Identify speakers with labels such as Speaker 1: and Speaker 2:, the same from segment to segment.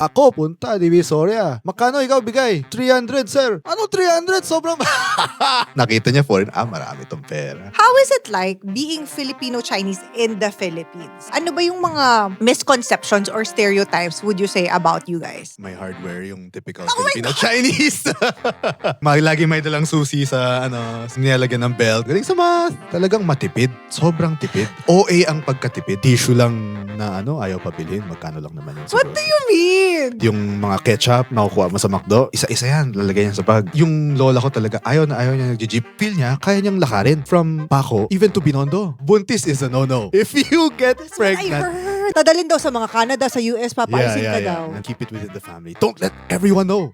Speaker 1: Ako, punta, Divisoria. Magkano ikaw bigay? 300, sir. Ano 300? Sobrang... Nakita niya foreign, marami tong pera.
Speaker 2: How is it like being Filipino-Chinese in the Philippines? Ano ba yung mga misconceptions or stereotypes would you say about you guys?
Speaker 1: May hardware, yung typical Filipino-Chinese. Lagi may dalang susi sa, nilalagyan ng belt. Galing sa talagang matipid. Sobrang tipid. OA ang pagkatipid. Tissue lang na ayaw pabilihin. Magkano lang naman yun.
Speaker 2: What do you mean?
Speaker 1: Yung mga ketchup, nakukuha mo sa McDo, isa-isa yan, lalagay yan sa bag. Yung lola ko talaga, ayaw niya nag-jeep. Feel niya, kaya niyang lakarin. From Paco, even to Binondo. Buntis is a no-no. If you get pregnant...
Speaker 2: I heard. Dadalhin daw sa mga Canada, sa US, papaisin ka daw.
Speaker 1: And keep it within the family. Don't let everyone know.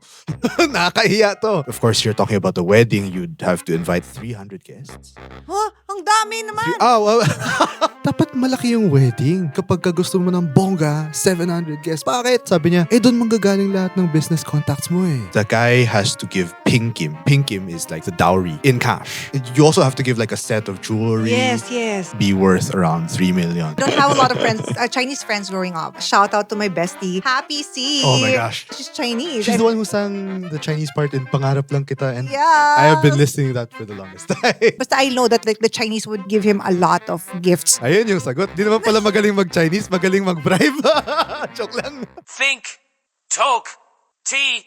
Speaker 1: Nakakahiya to. Of course, you're talking about the wedding. You'd have to invite 300 guests.
Speaker 2: Huh? Ang dami naman.
Speaker 1: Dapat malaki yung wedding. Kapag gusto mo ng bongga, 700 guests. Bakit? Sabi niya, doon manggagaling lahat ng business contacts mo eh. The guy has to give pinkim. Pinkim is like the dowry in cash. You also have to give like a set of jewelry.
Speaker 2: Yes.
Speaker 1: Be worth around 3 million.
Speaker 2: I don't have a lot of friends, Chinese friends growing up. Shout out to my bestie, Happee C.
Speaker 1: Oh my gosh.
Speaker 2: She's Chinese.
Speaker 1: She's the one who sang the Chinese part in Pangarap lang kita. And
Speaker 2: yeah.
Speaker 1: I have been listening to that for the longest time.
Speaker 2: Basta I know that like the Chinese would give him a lot of gifts.
Speaker 1: Ayun yung sagot. Di naman pala magaling mag-Chinese, magaling mag-bribe. Joke lang.
Speaker 3: Think, talk, tea.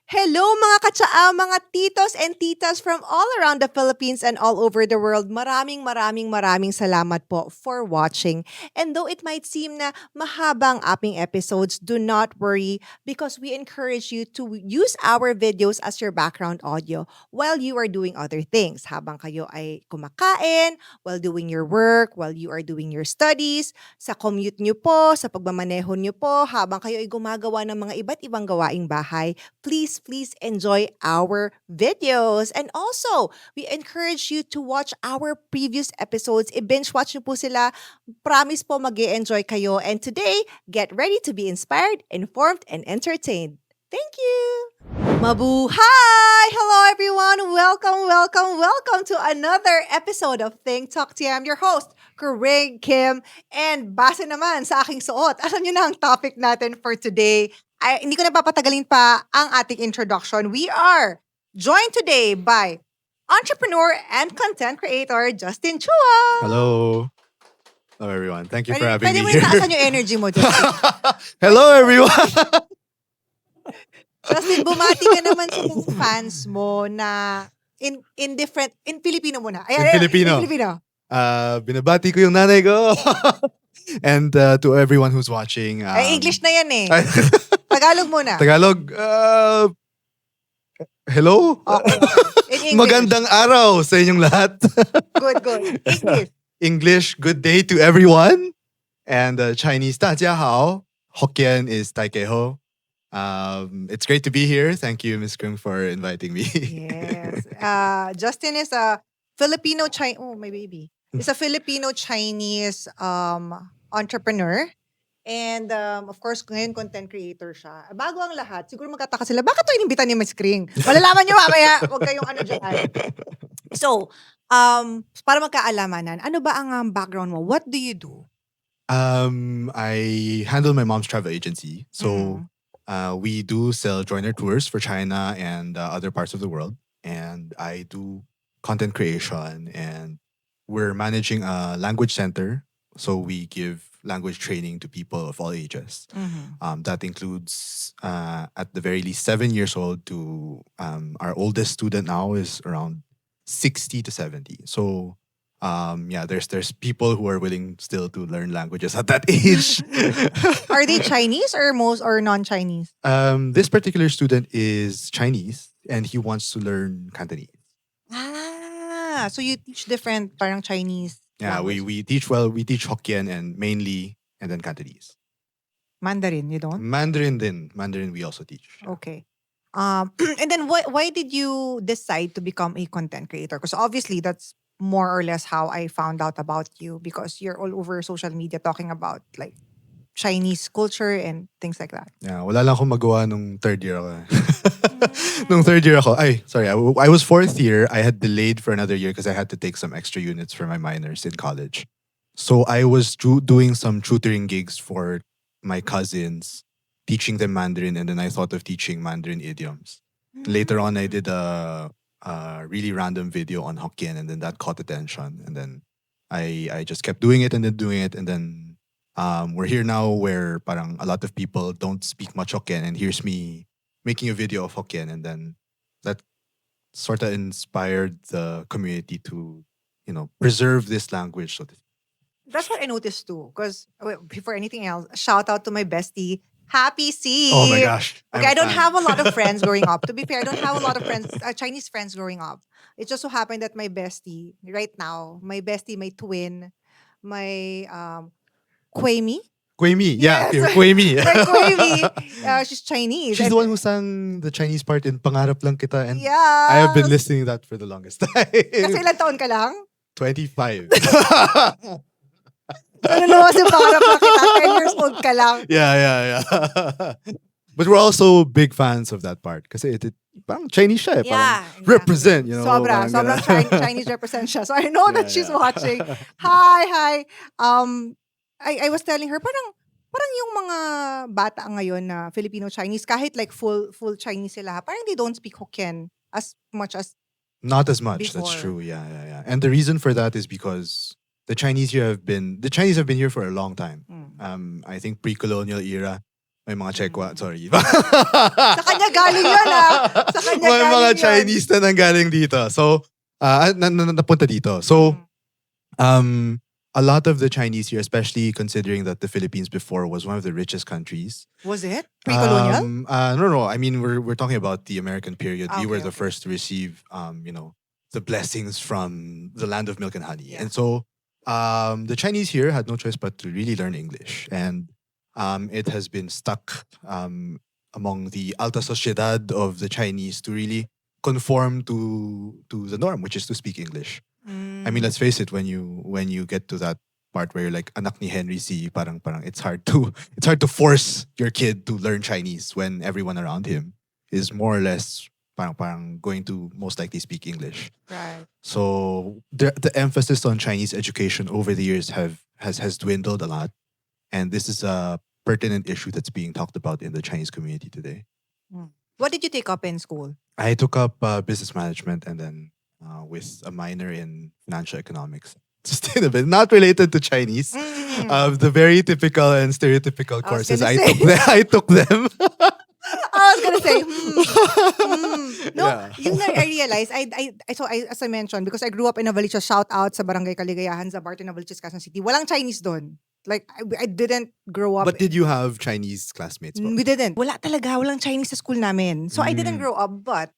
Speaker 2: Hello mga Ka-Tsaa, mga titos and titas from all around the Philippines and all over the world. Maraming salamat po for watching. And though it might seem na mahabang aping episodes, do not worry because we encourage you to use our videos as your background audio while you are doing other things. Habang kayo ay kumakain, while doing your work, while you are doing your studies, sa commute nyo po, sa pagmamaneho nyo po, habang kayo ay gumagawa ng mga iba't ibang gawaing bahay, please enjoy our videos. And also, we encourage you to watch our previous episodes. I-binge watch nyo po sila. Promise po mag-e-enjoy kayo. And today, get ready to be inspired, informed, and entertained. Thank you! Mabuhay! Hello everyone! Welcome to another episode of Think Talk Tea. I'm your host, Corinne Kim. And base naman sa aking suot, alam nyo na ang topic natin for today. Hindi ko na papatagalin pa ang ating introduction. We are joined today by entrepreneur and content creator, Justin Chua.
Speaker 1: Hello. Hello everyone. Thank you for having me
Speaker 2: Pwede mo
Speaker 1: here.
Speaker 2: yung taasan yung energy mo, Justin.
Speaker 1: Hello everyone.
Speaker 2: Justin, bumati ka naman sa mga fans mo na in Filipino muna.
Speaker 1: In Filipino. Binabati ko yung nanay ko. And to everyone who's watching.
Speaker 2: English na yan eh. Tagalog muna.
Speaker 1: Tagalog. Hello?
Speaker 2: Okay. In English.
Speaker 1: Magandang araw sa inyong lahat.
Speaker 2: Good. English.
Speaker 1: English, good day to everyone. And Chinese, 大家好. Hokkien is 大家好. It's great to be here. Thank you, Ms. Kung, for inviting me.
Speaker 2: Yes. Justin is a Filipino-Chinese, my baby. Is a Filipino-Chinese entrepreneur. And of course, ngayon content creator siya. Bago ang lahat, siguro magkataka sila, bakit ito inimbitan ni Ms. Kring? Malalaman nyo mamaya, huwag kayong dyan. So, para magkaalamanan, ano ba ang background mo? What do you do?
Speaker 1: I handle my mom's travel agency. So, we do sell joiner tours for China and other parts of the world. And I do content creation, and we're managing a language center. So we give language training to people of all ages. That includes, at the very least, 7 years old to our oldest student now is around 60 to 70. So, there's people who are willing still to learn languages at that age.
Speaker 2: Are they Chinese or non-Chinese?
Speaker 1: This particular student is Chinese and he wants to learn Cantonese.
Speaker 2: So you teach different parang Chinese.
Speaker 1: Yeah, we teach Hokkien and then Cantonese.
Speaker 2: Mandarin, you don't?
Speaker 1: Mandarin we also teach.
Speaker 2: Okay. And then why did you decide to become a content creator? Because obviously that's more or less how I found out about you, because you're all over social media talking about like Chinese culture and things like that?
Speaker 1: Yeah, wala lang akong magawa nung third year ako. Nung third year ako, I was fourth year. I had delayed for another year because I had to take some extra units for my minors in college. So I was doing some tutoring gigs for my cousins, teaching them Mandarin, and then I thought of teaching Mandarin idioms. Later on, I did a really random video on Hokkien, and then that caught attention. And then I just kept doing it and then doing it, and then we're here now where parang a lot of people don't speak much Hokkien, and here's me making a video of Hokkien, and then that sort of inspired the community to, preserve this language. So
Speaker 2: That's what I noticed too. Because before anything else, shout out to my bestie, Happee C.
Speaker 1: oh my gosh.
Speaker 2: Okay, I don't have a lot of friends growing up. To be fair, I don't have a lot of friends, Chinese friends growing up. It just so happened that my bestie, right now, my twin, my Kuemi.
Speaker 1: Kuemi. Yeah,
Speaker 2: Yes.
Speaker 1: Kuemi.
Speaker 2: My Kuemi. She's Chinese.
Speaker 1: She's
Speaker 2: And-
Speaker 1: the one who sang the Chinese part in Pangarap lang kita, and
Speaker 2: Yeah.
Speaker 1: I have been listening to that for the longest time.
Speaker 2: Kasi ilang taon ka lang?
Speaker 1: 25.
Speaker 2: Ano naman si Pangarap lang kita? 10 years old ka lang.
Speaker 1: Yeah. But we're also big fans of that part kasi it parang Chinese siya.
Speaker 2: Yeah.
Speaker 1: Parang represent,
Speaker 2: Sobrang
Speaker 1: parang ganun.
Speaker 2: Chinese represent siya. So I know that
Speaker 1: Yeah,
Speaker 2: she's
Speaker 1: yeah.
Speaker 2: watching. Hi. I was telling her, parang yung mga bata ngayon na Filipino-Chinese, kahit like full Chinese sila, parang they don't speak Hokkien as much as
Speaker 1: Not as much. That's
Speaker 2: Before.
Speaker 1: true. Yeah. And the reason for that is because the Chinese have been here for a long time. I think pre-colonial era, may mga Chekwa, sorry.
Speaker 2: Sa kanya galing yun Sa kanya
Speaker 1: may
Speaker 2: galing
Speaker 1: mga
Speaker 2: yun.
Speaker 1: Chinese na nanggaling dito. So, napunta dito. So, a lot of the Chinese here, especially considering that the Philippines before was one of the richest countries.
Speaker 2: Was it? Pre-colonial?
Speaker 1: No. I mean, we're talking about the American period. We were the
Speaker 2: Okay.
Speaker 1: first to receive, the blessings from the land of milk and honey.
Speaker 2: Yeah.
Speaker 1: And so, the Chinese here had no choice but to really learn English, and it has been stuck among the alta sociedad of the Chinese to really conform to the norm, which is to speak English. I mean, let's face it. When you get to that part where you're like anak ni Henry C, parang it's hard to force your kid to learn Chinese when everyone around him is more or less parang going to most likely speak English.
Speaker 2: Right.
Speaker 1: So the emphasis on Chinese education over the years has dwindled a lot, and this is a pertinent issue that's being talked about in the Chinese community today.
Speaker 2: What did you take up in school?
Speaker 1: I took up business management, and then with a minor in financial economics. Sustainable, not related to Chinese. The very typical and stereotypical
Speaker 2: I was
Speaker 1: courses
Speaker 2: gonna
Speaker 1: I took them.
Speaker 2: I was gonna say, No,
Speaker 1: Yeah.
Speaker 2: I realized, as I mentioned, because I grew up in Novaliches, shout out sa Barangay Kaligayahan, sa Barton Novaliches, Quezon City. Walang Chinese doon. Like, I didn't grow up.
Speaker 1: But did you have Chinese classmates?
Speaker 2: We didn't. Wala talaga. Walang Chinese sa school namin. So I didn't grow up, but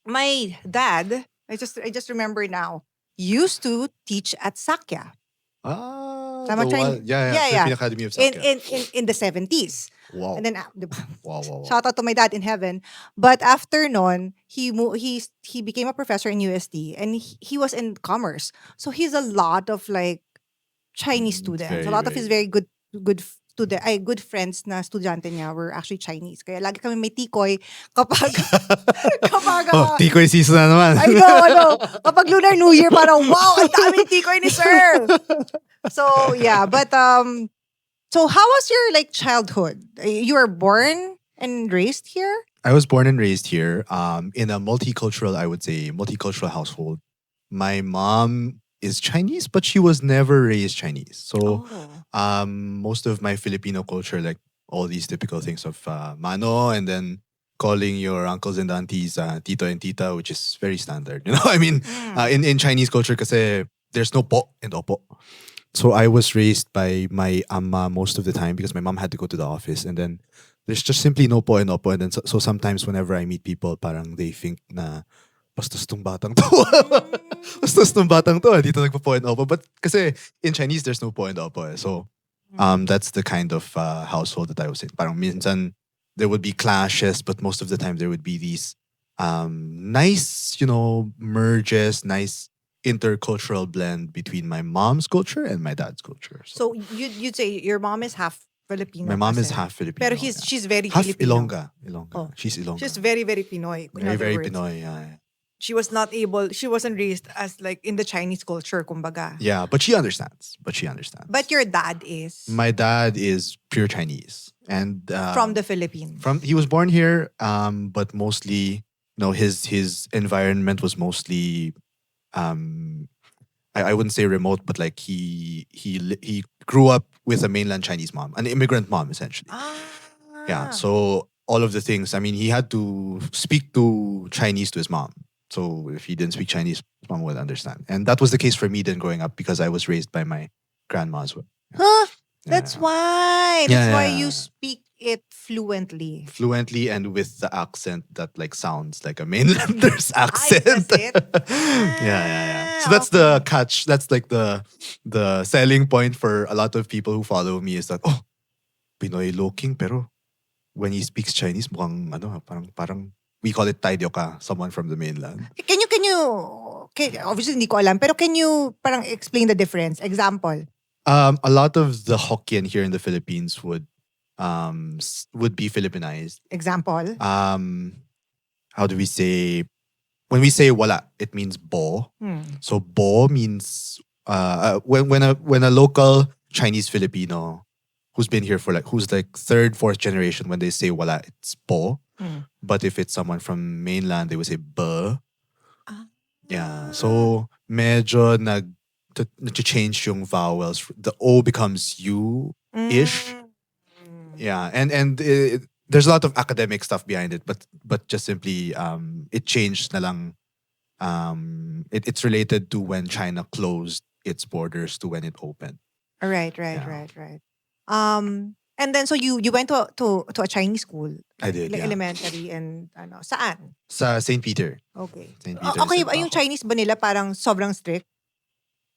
Speaker 2: my dad, I just remember now, used to teach at Sakya Tama,
Speaker 1: the
Speaker 2: Chinese-
Speaker 1: one- yeah,
Speaker 2: yeah.
Speaker 1: Philippine Academy of Sakya.
Speaker 2: in the 70s.
Speaker 1: Wow.
Speaker 2: And then,
Speaker 1: Wow.
Speaker 2: shout out to my dad in heaven. But after nun, he became a professor in UST, and he was in commerce. So he's a lot of like Chinese students.
Speaker 1: very,
Speaker 2: A lot of his
Speaker 1: very-
Speaker 2: very good friends na estudyante niya were actually Chinese. Kaya lagi kami may tikoy kapag
Speaker 1: Tikoy season na naman.
Speaker 2: I know. Kapag Lunar New Year, parang, wow, ang dami tikoy ni sir. So, yeah. But, so how was your, like, childhood? You were born and raised here?
Speaker 1: I was born and raised here in a multicultural household. My mom is Chinese, but she was never raised Chinese. So most of my Filipino culture, like all these typical things of mano, and then calling your uncles and aunties tito and tita, which is very standard. I mean, in Chinese culture, kasi there's no po and opo. So I was raised by my amma most of the time because my mom had to go to the office, and then there's just simply no po and opo. And then so sometimes whenever I meet people, parang they think na bastos tong batang to. Bastos tong batang to. Dito nagpo-po and opo. But kasi in Chinese, there's no po and opo. So that's the kind of household that I was in. Parang minsan there would be clashes, but most of the time there would be these nice, merges, nice intercultural blend between my mom's culture and my dad's culture.
Speaker 2: So you'd say your mom is half Filipino
Speaker 1: My mom is
Speaker 2: kasi.
Speaker 1: half Filipino.
Speaker 2: Pero
Speaker 1: yeah.
Speaker 2: she's very
Speaker 1: half
Speaker 2: Filipino.
Speaker 1: Ilongga.
Speaker 2: Oh.
Speaker 1: She's Ilongga.
Speaker 2: She's very, very Pinoy. In
Speaker 1: very,
Speaker 2: other
Speaker 1: very
Speaker 2: words.
Speaker 1: Pinoy. Yeah.
Speaker 2: She wasn't raised as like in the Chinese culture, kumbaga.
Speaker 1: Yeah, but she understands.
Speaker 2: But your dad is
Speaker 1: My dad is pure Chinese, and
Speaker 2: from the Philippines.
Speaker 1: he was born here, but mostly, his environment was mostly, I wouldn't say remote, but like he grew up with a mainland Chinese mom, an immigrant mom, essentially. Yeah. So all of the things, I mean, he had to speak to Chinese to his mom. So if he didn't speak Chinese, his mom would understand. And that was the case for me then growing up because I was raised by my grandma as well.
Speaker 2: Huh?
Speaker 1: Yeah,
Speaker 2: That's
Speaker 1: yeah.
Speaker 2: why.
Speaker 1: Yeah,
Speaker 2: That's why
Speaker 1: yeah.
Speaker 2: you speak it fluently.
Speaker 1: Fluently and with the accent that like sounds like a mainlander's accent.
Speaker 2: That's it?
Speaker 1: Yeah. So that's the catch. That's like the selling point for a lot of people who follow me is that, oh, Pinoy looking pero when he speaks Chinese mukhang parang we call it taidyo ka, someone from the mainland.
Speaker 2: Can you obviously hindi ko alam, pero can you parang explain the difference? Example.
Speaker 1: A lot of the Hokkien here in the Philippines would be Filipinized.
Speaker 2: Example.
Speaker 1: How do we say? When we say wala, it means bo. So bo means when a local Chinese Filipino who's been here for who's like third, fourth generation, when they say wala, it's bo. But if it's someone from mainland, they would say ba. Yeah. So medyo change yung vowels. The O becomes U-ish. Yeah. And there's a lot of academic stuff behind it, but just simply it changed na lang. It's related to when China closed its borders to when it opened.
Speaker 2: Right. And then so you went to a Chinese school.
Speaker 1: I did,
Speaker 2: Like
Speaker 1: yeah.
Speaker 2: elementary and saan?
Speaker 1: Sa St. Peter.
Speaker 2: Okay.
Speaker 1: St. Peter.
Speaker 2: Okay, yung Chinese ba nila parang sobrang strict?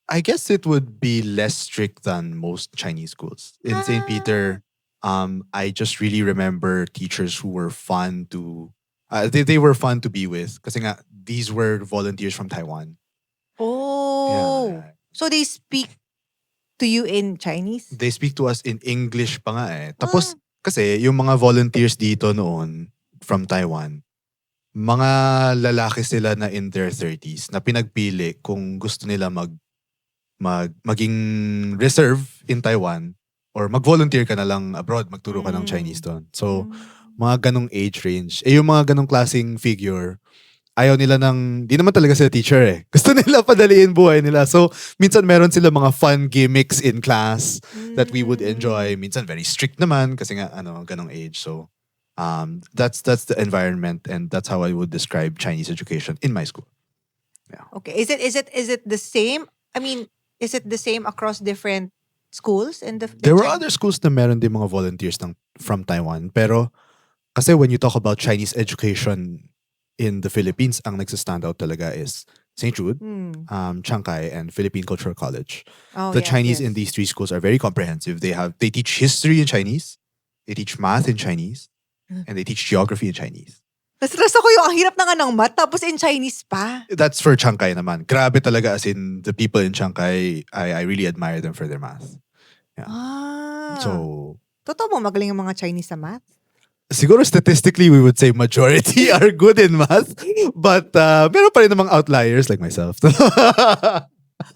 Speaker 1: I guess it would be less strict than most Chinese schools. In St. Peter, I just really remember teachers who were fun to they were fun to be with kasi nga these were volunteers from Taiwan.
Speaker 2: Oh.
Speaker 1: Yeah.
Speaker 2: So they speak to you in Chinese?
Speaker 1: They speak to us in English pa nga eh. Tapos kasi yung mga volunteers dito noon from Taiwan, mga lalaki sila na in their 30s na pinagpili kung gusto nila maging reserve in Taiwan or mag-volunteer ka na lang abroad, magturo ka ng Chinese doon. So, mga ganong age range. Yung mga ganong klaseng figure, ayaw nila di naman talaga sila teacher eh. Gusto nila padaliin buhay nila. So, minsan meron sila mga fun gimmicks in class that we would enjoy. Minsan very strict naman kasi nga, ganong age. So, that's the environment and that's how I would describe Chinese education in my school. Yeah.
Speaker 2: Okay. Is it the same? I mean, is it the same across different schools in the
Speaker 1: There were other schools na meron din mga volunteers from Taiwan. Pero kasi when you talk about Chinese education in the Philippines, ang nagsastand out talaga is St. Jude, Chiang Kai, and Philippine Cultural College. The Chinese in these three schools are very comprehensive. They teach history in Chinese, they teach math in Chinese, and they teach geography in Chinese.
Speaker 2: Stress ako yung ang hirap na nga ng math tapos in Chinese pa.
Speaker 1: That's for Chiang Kai naman. Grabe talaga, as in the people in Chiang Kai, I really admire them for their math. Yeah. So,
Speaker 2: totoo mo magaling yung mga Chinese sa math?
Speaker 1: siguro statistically, we would say majority are good in math. But meron pa rin namang outliers like myself.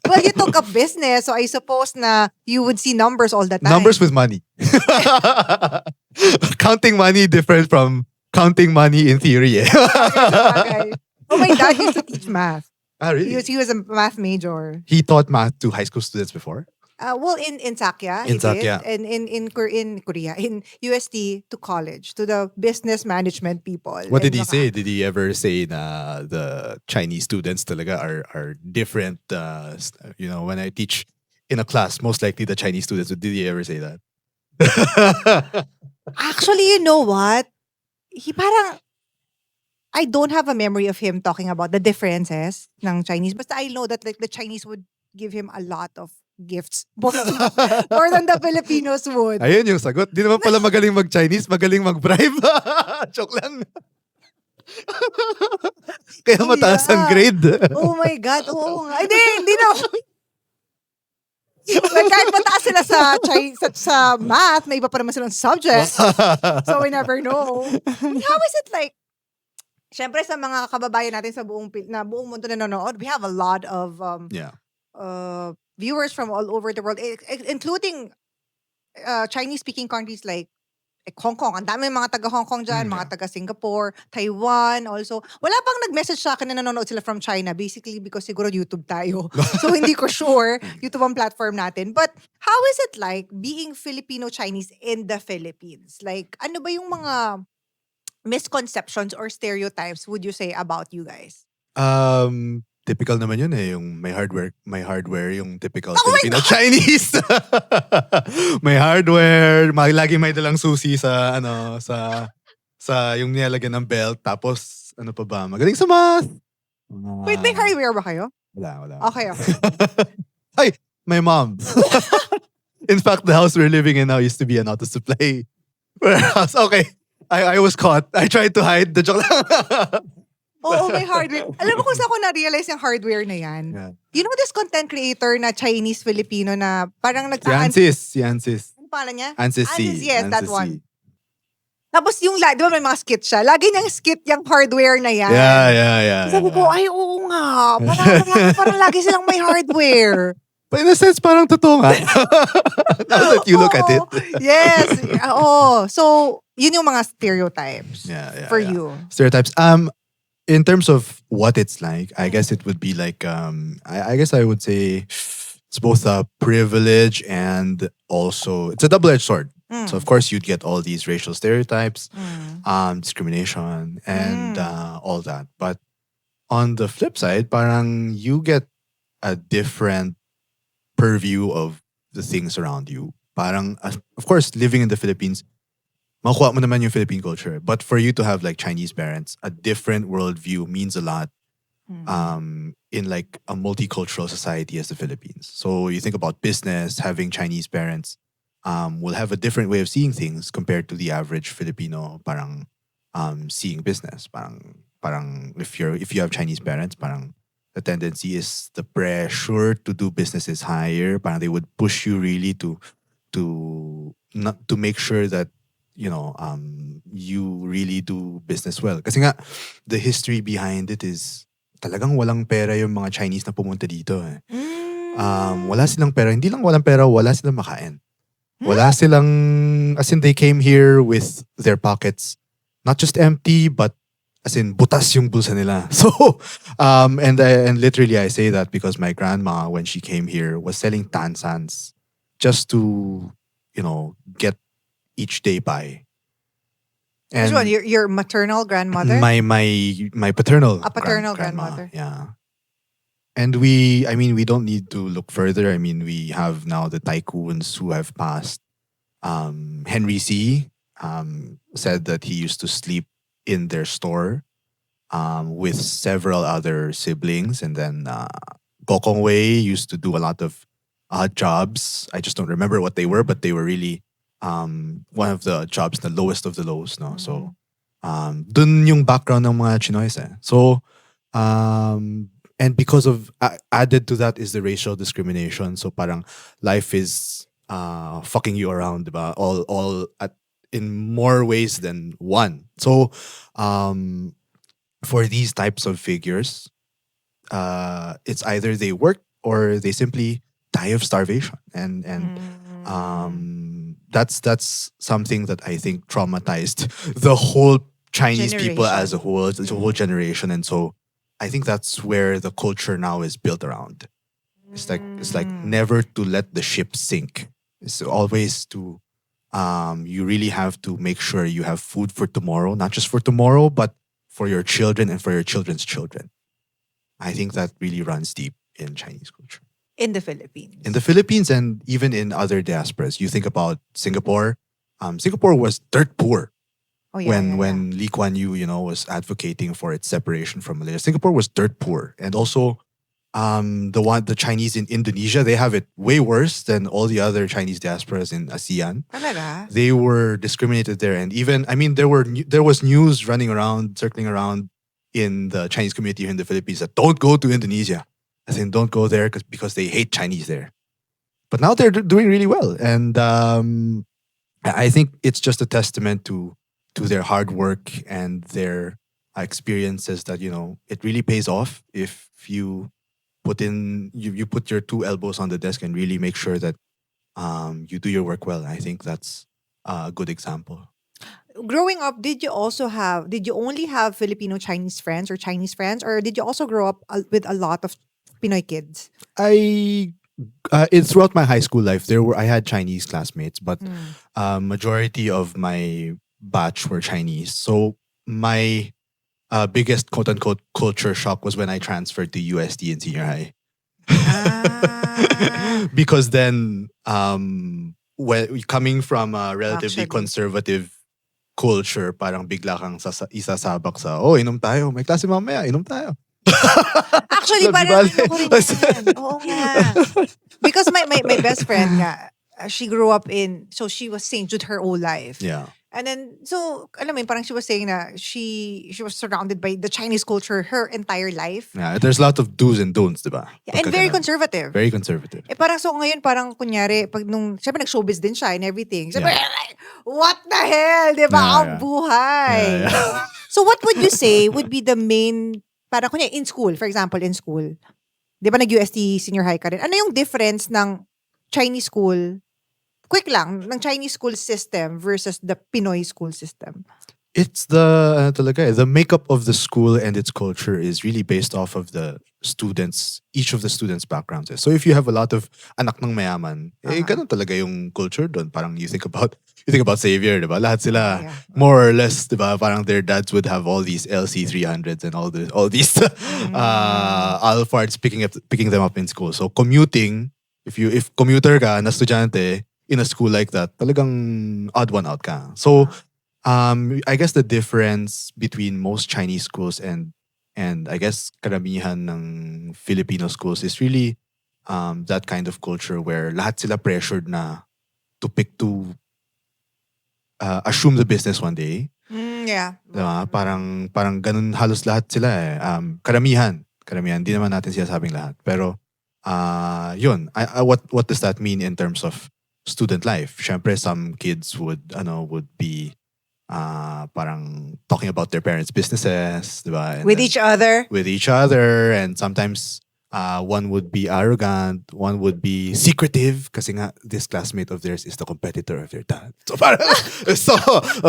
Speaker 2: Well, you took up business, so I suppose na you would see numbers all the time.
Speaker 1: Numbers with money. Counting money different from counting money in theory. Eh.
Speaker 2: Okay. Oh, my dad used to teach math.
Speaker 1: Ah, really?
Speaker 2: He was a math major.
Speaker 1: He taught math to high school students before?
Speaker 2: Well, in Sakya,
Speaker 1: In
Speaker 2: he did.
Speaker 1: Sakya.
Speaker 2: And in Korea, in UST to college, to the business management people.
Speaker 1: What did
Speaker 2: And
Speaker 1: he say? Did he ever say na the Chinese students talaga are different? When I teach in a class, most likely the Chinese students, did he ever say that?
Speaker 2: Actually, you know what? He parang, I don't have a memory of him talking about the differences ng Chinese. But I know that like the Chinese would give him a lot of gifts. More than the Filipinos would.
Speaker 1: Ayun yung sagot. Di naman pala magaling mag-Chinese, magaling mag-bribe. Joke lang. Kaya mataas ang grade.
Speaker 2: Oh my God. Oo nga. Hindi na. Like kahit mataas sila sa math, may iba pa naman silang subject. So we never know. But how is it like? Siyempre sa mga kababayan natin sa buong mundo na nanonood, we have a lot of
Speaker 1: Yeah.
Speaker 2: viewers from all over the world, including Chinese-speaking countries like Hong Kong. Ang dami mga taga Hong Kong dyan, mga taga Singapore, Taiwan also. Wala pang nag-message sa akin na nanonood sila from China. Basically because siguro YouTube tayo. So hindi ko sure. YouTube ang platform natin. But how is it like being Filipino-Chinese in the Philippines? Like, ano ba yung mga misconceptions or stereotypes would you say about you guys?
Speaker 1: Typical naman yun eh, yung may hardware, yung typical
Speaker 2: Oh my
Speaker 1: Filipino Chinese. May hardware, lagi may dalang susi sa yung nilalagyan ng belt, tapos ano pa ba, magaling sa math.
Speaker 2: Wait, may hardware ba kayo?
Speaker 1: Wala.
Speaker 2: Okay.
Speaker 1: Ay, my mom. In fact, the house we're living in now used to be an auto supply warehouse. Okay, I was caught. I tried to hide the joke.
Speaker 2: Oo, may hardware. Alam mo kung saan ko na-realize yung hardware na yan?
Speaker 1: Yeah.
Speaker 2: You know this content creator na Chinese-Filipino na parang
Speaker 1: Si Ansis.
Speaker 2: Ano pangalan niya?
Speaker 1: Ansis C.
Speaker 2: Yes, that
Speaker 1: Ansis C.
Speaker 2: one. Tapos yung, di ba may mga skit siya? Lagi niyang skit yung hardware na yan.
Speaker 1: Yeah.
Speaker 2: Sabi ko, ay oo nga. Parang lagi silang may hardware.
Speaker 1: But in a sense, parang totoo nga. Now that you look at it.
Speaker 2: Yes. So, yun yung mga stereotypes for you.
Speaker 1: Stereotypes. In terms of what it's like, I guess it would be like, I guess I would say it's both a privilege and also, it's a double-edged sword. So of course, you'd get all these racial stereotypes, discrimination, and all that. But on the flip side, parang you get a different purview of the things around you. Parang, of course, living in the Philippines, makuha mo naman yung Philippine culture. But for you to have like Chinese parents, a different worldview means a lot in like a multicultural society as the Philippines. So you think about business, having Chinese parents will have a different way of seeing things compared to the average Filipino parang seeing business. Parang if you have Chinese parents, parang the tendency is the pressure to do business is higher. Parang they would push you really to make sure that you really do business well. Kasi nga, the history behind it is talagang walang pera yung mga Chinese na pumunta dito eh. Wala silang pera. Hindi lang walang pera, wala silang makain. Wala silang, as in they came here with their pockets not just empty, but as in butas yung bulsa nila. So, and literally I say that because my grandma, when she came here, was selling tansans just to, get each day by. And
Speaker 2: which one? Your maternal grandmother?
Speaker 1: My paternal.
Speaker 2: A paternal grandmother.
Speaker 1: Yeah. And we don't need to look further. I mean, we have now the tycoons who have passed. Henry C. Said that he used to sleep in their store with several other siblings. And then Gokong Wei used to do a lot of odd jobs. I just don't remember what they were, but they were really one of the jobs, the lowest of the lows, no? So, dun yung background ng mga Chinoys eh. So, and because of, added to that is the racial discrimination. So parang life is fucking you around, diba? All in more ways than one. So, for these types of figures, it's either they work or they simply die of starvation. And that's something that I think traumatized the whole Chinese people as a whole, the whole generation. And so I think that's where the culture now is built around. It's like never to let the ship sink. It's always to you really have to make sure you have food for tomorrow, not just for tomorrow, but for your children and for your children's children. I think that really runs deep in Chinese culture.
Speaker 2: In the Philippines.
Speaker 1: In the Philippines and even in other diasporas. You think about Singapore. Singapore was dirt poor when Lee Kuan Yew, was advocating for its separation from Malaysia. Singapore was dirt poor. And also the Chinese in Indonesia, they have it way worse than all the other Chinese diasporas in ASEAN.
Speaker 2: Talaga?
Speaker 1: They were discriminated there. And even, there was news circling around in the Chinese community here in the Philippines that don't go to Indonesia. As in, don't go there because they hate Chinese there. but now they're doing really well, and I think it's just a testament to their hard work and their experiences that it really pays off if you put your two elbows on the desk and really make sure that you do your work well. I think that's a good example.
Speaker 2: Growing up, did you only have Filipino-Chinese friends or Chinese friends, or did you also grow up with a lot of Pinoy kids?
Speaker 1: It's throughout my high school life. I had Chinese classmates, but majority of my batch were Chinese. So my biggest quote unquote culture shock was when I transferred to USD in senior high.
Speaker 2: Ah,
Speaker 1: Because then, when coming from a relatively
Speaker 2: actually.
Speaker 1: conservative culture, parang bigla kang isasabak sa, inom tayo. May klase mamaya, inom tayo.
Speaker 2: Actually,
Speaker 1: Di
Speaker 2: parang
Speaker 1: ba?
Speaker 2: ano ko rin yan. Oo nga. Because my best friend nga, she grew up so she was St. Jude her whole life.
Speaker 1: Yeah.
Speaker 2: And then, so, alam mo yun, parang she was saying na she was surrounded by the Chinese culture her entire life.
Speaker 1: Yeah, there's a lot of do's and don'ts, di ba?
Speaker 2: Yeah, and very
Speaker 1: Pagka ganun.
Speaker 2: conservative.
Speaker 1: Very conservative.
Speaker 2: Parang so ngayon, parang kunyari, syempre nag-showbiz din siya and everything. Syempre, what the hell, di ba?
Speaker 1: Yeah,
Speaker 2: Ang
Speaker 1: yeah.
Speaker 2: buhay.
Speaker 1: Yeah.
Speaker 2: So what would you say would be the main, parang kunyari, in school, for example, in school, di ba nag-UST senior high ka rin? Ano yung difference ng Chinese school, quick lang, ng Chinese school system versus the Pinoy school system?
Speaker 1: It's the makeup of the school and its culture is really based off of each of the students' backgrounds. So if you have a lot of anak ng mayaman, ganun talaga yung culture doon. Parang you think about Xavier, diba? Lahat sila, more or less, diba? Parang their dads would have all these LC 300s and all these Alphards picking them up in school. So commuting, if commuter ka na estudyante in a school like that, talagang odd one out ka. So I guess the difference between most Chinese schools and I guess karamihan ng Filipino schools is really that kind of culture where lahat sila pressured na to assume the business one day.
Speaker 2: Yeah.
Speaker 1: Diba? Parang ganun halos lahat sila eh. Karamihan, di naman natin sinasabing lahat. Pero yun, what does that mean in terms of student life? Syempre some kids would be parang talking about their parents' businesses, diba? And
Speaker 2: With
Speaker 1: then
Speaker 2: each other.
Speaker 1: And sometimes one would be arrogant, one would be secretive kasi nga this classmate of theirs is the competitor of their dad. So parang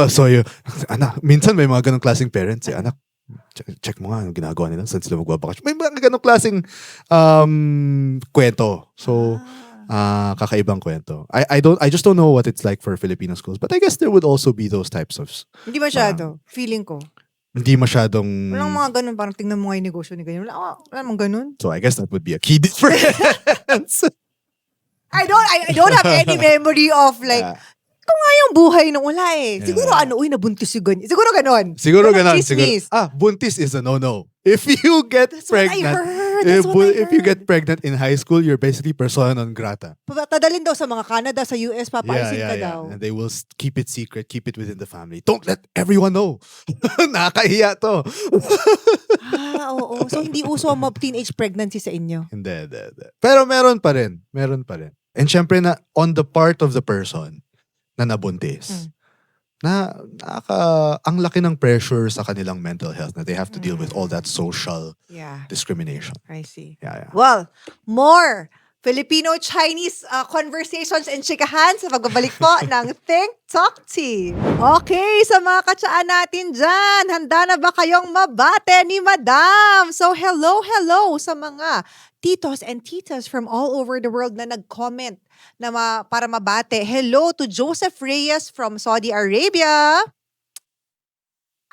Speaker 1: so yun, anak, minsan may mga ganong klaseng parents eh, anak, check mo nga anong ginagawa nila, saan sila magbabakasyon. May mga ganong klaseng kwento. So kakaibang kwento. I just don't know what it's like for Filipino schools, but I guess there would also be those types of
Speaker 2: Hindi masyado. Feeling ko.
Speaker 1: hindi masyadong
Speaker 2: Walang mga ganun. Parang tingnan mo nga yung negosyo ni ganyan. Wala namang ganun.
Speaker 1: So I guess that would be a key difference.
Speaker 2: I don't have any memory of like, ito nga yung buhay nung wala eh. Siguro nabuntis yung ganyan. Siguro ganon.
Speaker 1: Siguro ganon.
Speaker 2: Chismis.
Speaker 1: Buntis is a no-no. If you get
Speaker 2: That's what I
Speaker 1: pregnant,
Speaker 2: heard. That's what I
Speaker 1: if you
Speaker 2: heard.
Speaker 1: get pregnant in high school, you're basically persona non grata.
Speaker 2: Tadalin daw sa mga Canada, sa US, papaisin ka daw.
Speaker 1: And they will keep it secret, keep it within the family. Don't let everyone know. Nakakahiya to.
Speaker 2: Oo. So, hindi uso ang teenage pregnancy sa inyo?
Speaker 1: Hindi. Pero meron pa rin. And syempre na on the part of the person na nabuntis, ang laki ng pressure sa kanilang mental health na they have to deal with all that social discrimination.
Speaker 2: I see.
Speaker 1: Yeah.
Speaker 2: Well, more Filipino-Chinese conversations and chikahan sa pagbabalik po ng Think Talk Tea. Okay, sa mga ka-Tsaa natin dyan, handa na ba kayong mabate ni Madam? So hello sa mga titos and titas from all over the world na nag-comment na para mabate. Hello to Joseph Reyes from Saudi Arabia.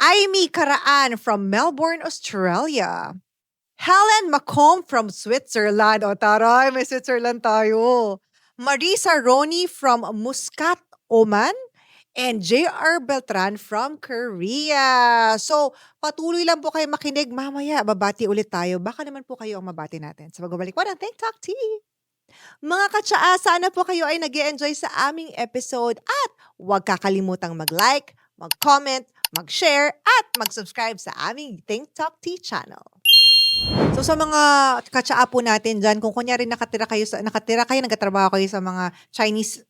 Speaker 2: Aimee Karaan from Melbourne, Australia. Helen Macomb from Switzerland. O taray, may Switzerland tayo. Marisa Roni from Muscat, Oman. And J.R. Beltran from Korea. So, patuloy lang po kayo makinig. Mamaya, babati ulit tayo. Baka naman po kayo ang mabati natin. Sa pagbabalik po ng Think Talk Tea. Mga ka-Tsaa, sana po kayo ay nag-e-enjoy sa aming episode. At huwag kakalimutang mag-like, mag-comment, mag-share, at mag-subscribe sa aming Think Talk Tea channel. So sa mga Ka-Tsaa po natin dyan, kung kunyari nakatira kayo, nagkatrabaho kayo sa mga Chinese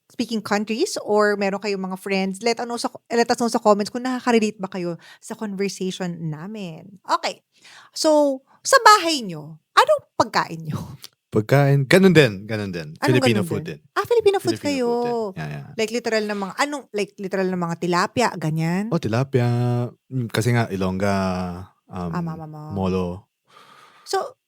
Speaker 2: speaking countries or meron kayong mga friends, let us know sa comments kung nakaka-relate ba kayo sa conversation namin. Okay. So, sa bahay nyo, anong pagkain nyo?
Speaker 1: Pagkain, ganun din. Filipino
Speaker 2: ganun
Speaker 1: food
Speaker 2: din?
Speaker 1: din.
Speaker 2: Filipino food
Speaker 1: Filipino food
Speaker 2: kayo.
Speaker 1: din. Yeah.
Speaker 2: Like literal na mga tilapia, ganyan?
Speaker 1: Oh, tilapia. Kasi nga, Ilongga,
Speaker 2: Mama mo.
Speaker 1: molo.
Speaker 2: So,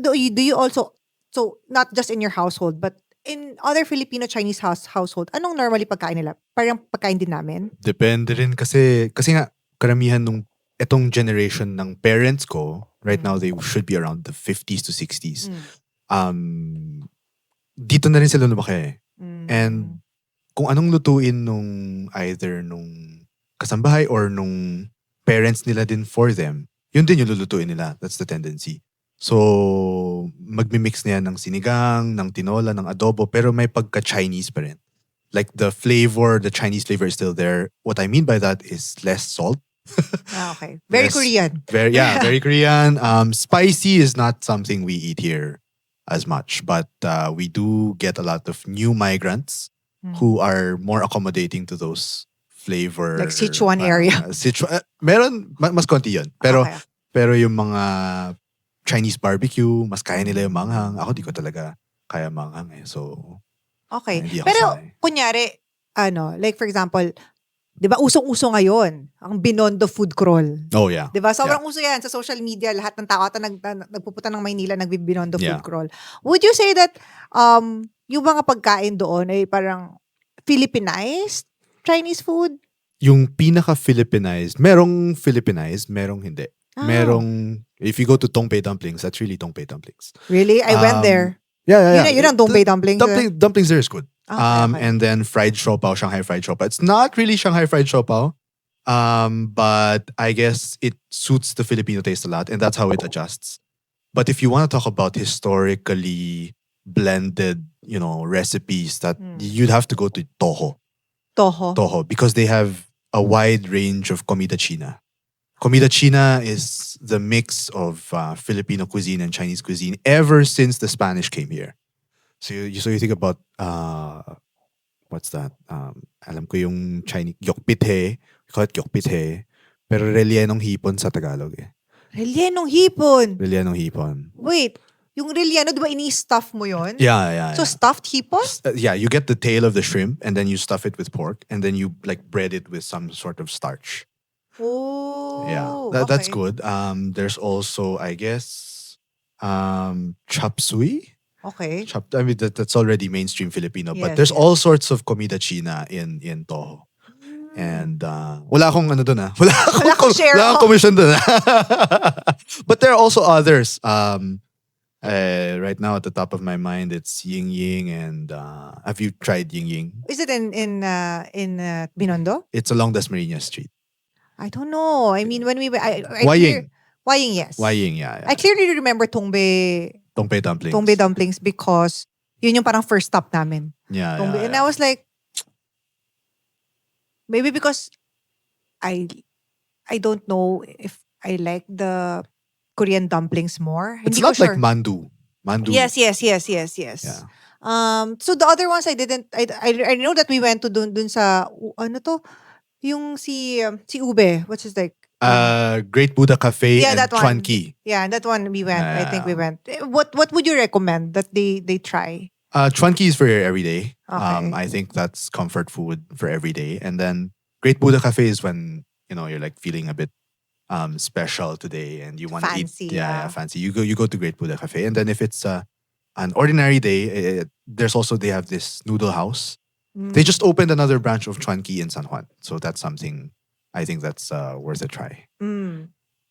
Speaker 2: do you also, so not just in your household, but in other Filipino-Chinese household, anong normally pagkain nila? Parang pagkain din namin?
Speaker 1: Depende rin kasi nga, karamihan nung etong generation ng parents ko, right now they should be around the 50s to 60s. Dito na rin sila lumaki. And kung anong lutuin either nung kasambahay or nung parents nila din for them, yun din yung lulutuin nila. That's the tendency. So, magmimix na yan ng sinigang, ng tinola, ng adobo, pero may pagka-Chinese pa rin. Like the Chinese flavor is still there. What I mean by that is less salt.
Speaker 2: Okay. Very Korean.
Speaker 1: Very Korean. Spicy is not something we eat here as much, but we do get a lot of new migrants who are more accommodating to those flavor.
Speaker 2: Like Sichuan area.
Speaker 1: Meron, mas konti yun. Pero,
Speaker 2: Okay.
Speaker 1: pero yung mga Chinese barbecue, mas kaya nila yung manghang. Ako di ko talaga kaya manghang eh. So,
Speaker 2: Okay.
Speaker 1: hindi ako
Speaker 2: Pero,
Speaker 1: sanay.
Speaker 2: kunyari, like for example, di ba usong-uso ngayon, ang Binondo food crawl.
Speaker 1: Oh yeah.
Speaker 2: Di ba? Sobrang uso yan sa social media. Lahat ng tao ata nagpupunta ng Maynila, nagbibinondo
Speaker 1: Yeah.
Speaker 2: food crawl. Would you say that yung mga pagkain doon ay parang Filipinized Chinese food?
Speaker 1: Yung pinaka-Filipinized, merong hindi. Merong, if you go to Tongpei dumplings, that's really Tongpei dumplings.
Speaker 2: Really? I went there.
Speaker 1: Yeah.
Speaker 2: Yun ang Tongpei dumplings.
Speaker 1: Dumplings there is good.
Speaker 2: Okay.
Speaker 1: And then fried siopao, Shanghai fried siopao. It's not really Shanghai fried siopao, but I guess it suits the Filipino taste a lot, and that's how it adjusts. But if you want to talk about historically blended, recipes, that you'd have to go to Toho, because they have a wide range of comida china. Comida china is the mix of Filipino cuisine and Chinese cuisine ever since the Spanish came here. So you think about what's that? Alam ko yung Chinese yokpithe, we call it yokpithe, pero rellenong hipon sa Tagalog eh.
Speaker 2: Rellenong hipon.
Speaker 1: Rellenong hipon.
Speaker 2: Wait, yung relleno, di ba ini-stuff mo yun?
Speaker 1: Yeah.
Speaker 2: So stuffed hipon?
Speaker 1: Yeah, you get the tail of the shrimp and then you stuff it with pork and then you like bread it with some sort of starch.
Speaker 2: Oh.
Speaker 1: Yeah, that's good. There's also, I guess, chop suey.
Speaker 2: Okay.
Speaker 1: I mean, that's already mainstream Filipino.
Speaker 2: Yes,
Speaker 1: but there's
Speaker 2: yes.
Speaker 1: all sorts of comida china in Toho. And wala akong ano dun ah. Wala akong
Speaker 2: share.
Speaker 1: Wala akong commission dun ah. But there are also others. Right now at the top of my mind, it's Ying Ying and have you tried Ying Ying?
Speaker 2: Is it in Binondo?
Speaker 1: It's along Dasmariñas Street.
Speaker 2: I don't know. I mean, when we
Speaker 1: Waying.
Speaker 2: Waying, yes.
Speaker 1: Waying, yeah.
Speaker 2: I clearly remember Tongpei
Speaker 1: Tongpei dumplings.
Speaker 2: because yun yung parang first stop namin.
Speaker 1: Yeah,
Speaker 2: Tongpei.
Speaker 1: yeah,
Speaker 2: And
Speaker 1: yeah.
Speaker 2: I was like, maybe because I don't know if I like the Korean dumplings more.
Speaker 1: It's
Speaker 2: Hindi ko
Speaker 1: not like
Speaker 2: sure.
Speaker 1: mandu. Mandu.
Speaker 2: Yes.
Speaker 1: Yeah.
Speaker 2: So the other ones I didn't. I know that we went to dun sa ano to, yung si Ube, which is like
Speaker 1: Great Buddha Cafe
Speaker 2: Yeah,
Speaker 1: and
Speaker 2: that one.
Speaker 1: Chuan Ki.
Speaker 2: yeah, that one we went. I think we
Speaker 1: Yeah.
Speaker 2: went. What would you recommend that they try?
Speaker 1: Chuan Ki is for every day.
Speaker 2: Okay.
Speaker 1: I think that's comfort food for every day. And then Great Buddha Cafe is when you're like feeling a bit special today and you want to eat.
Speaker 2: Fancy,
Speaker 1: Yeah,
Speaker 2: yeah.
Speaker 1: fancy. You go to Great Buddha Cafe, and then if it's an ordinary day, they have this noodle house. They just opened another branch of Chuan Ki in San Juan, so that's something I think that's worth a try.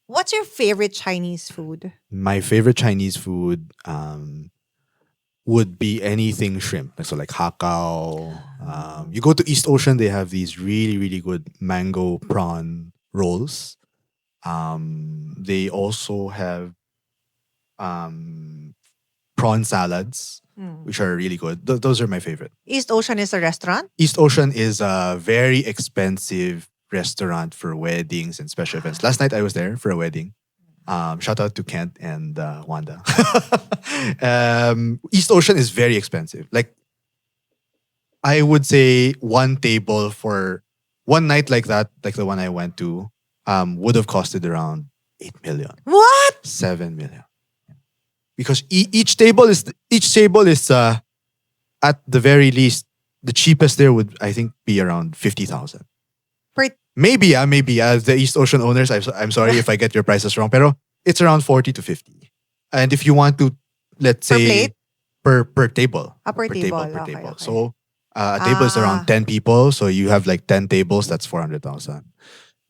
Speaker 2: What's your favorite Chinese food?
Speaker 1: My favorite Chinese food would be anything shrimp. So like hakao. You go to East Ocean, they have these really, really good mango prawn rolls. They also have prawn salads, which are really good. Those are my favorite.
Speaker 2: East Ocean is a restaurant?
Speaker 1: East Ocean is a very expensive restaurant for weddings and special events. Last night I was there for a wedding. Shout out to Kent and Wanda. East Ocean is very expensive. Like, I would say one table for one night like that, like the one I went to, would have costed around 8 million,
Speaker 2: What?
Speaker 1: 7 million. Because each table is at the very least, the cheapest there would, I think, be around 50,000.
Speaker 2: Per,
Speaker 1: Maybe, the East Ocean owners, I'm sorry if I get your prices wrong, pero it's around 40 to 50. And if you want to, let's
Speaker 2: Per
Speaker 1: say,
Speaker 2: plate?
Speaker 1: per table.
Speaker 2: Per table.
Speaker 1: Per
Speaker 2: Okay,
Speaker 1: table.
Speaker 2: okay.
Speaker 1: So, a table is around 10 people. So you have like 10 tables, that's 400,000.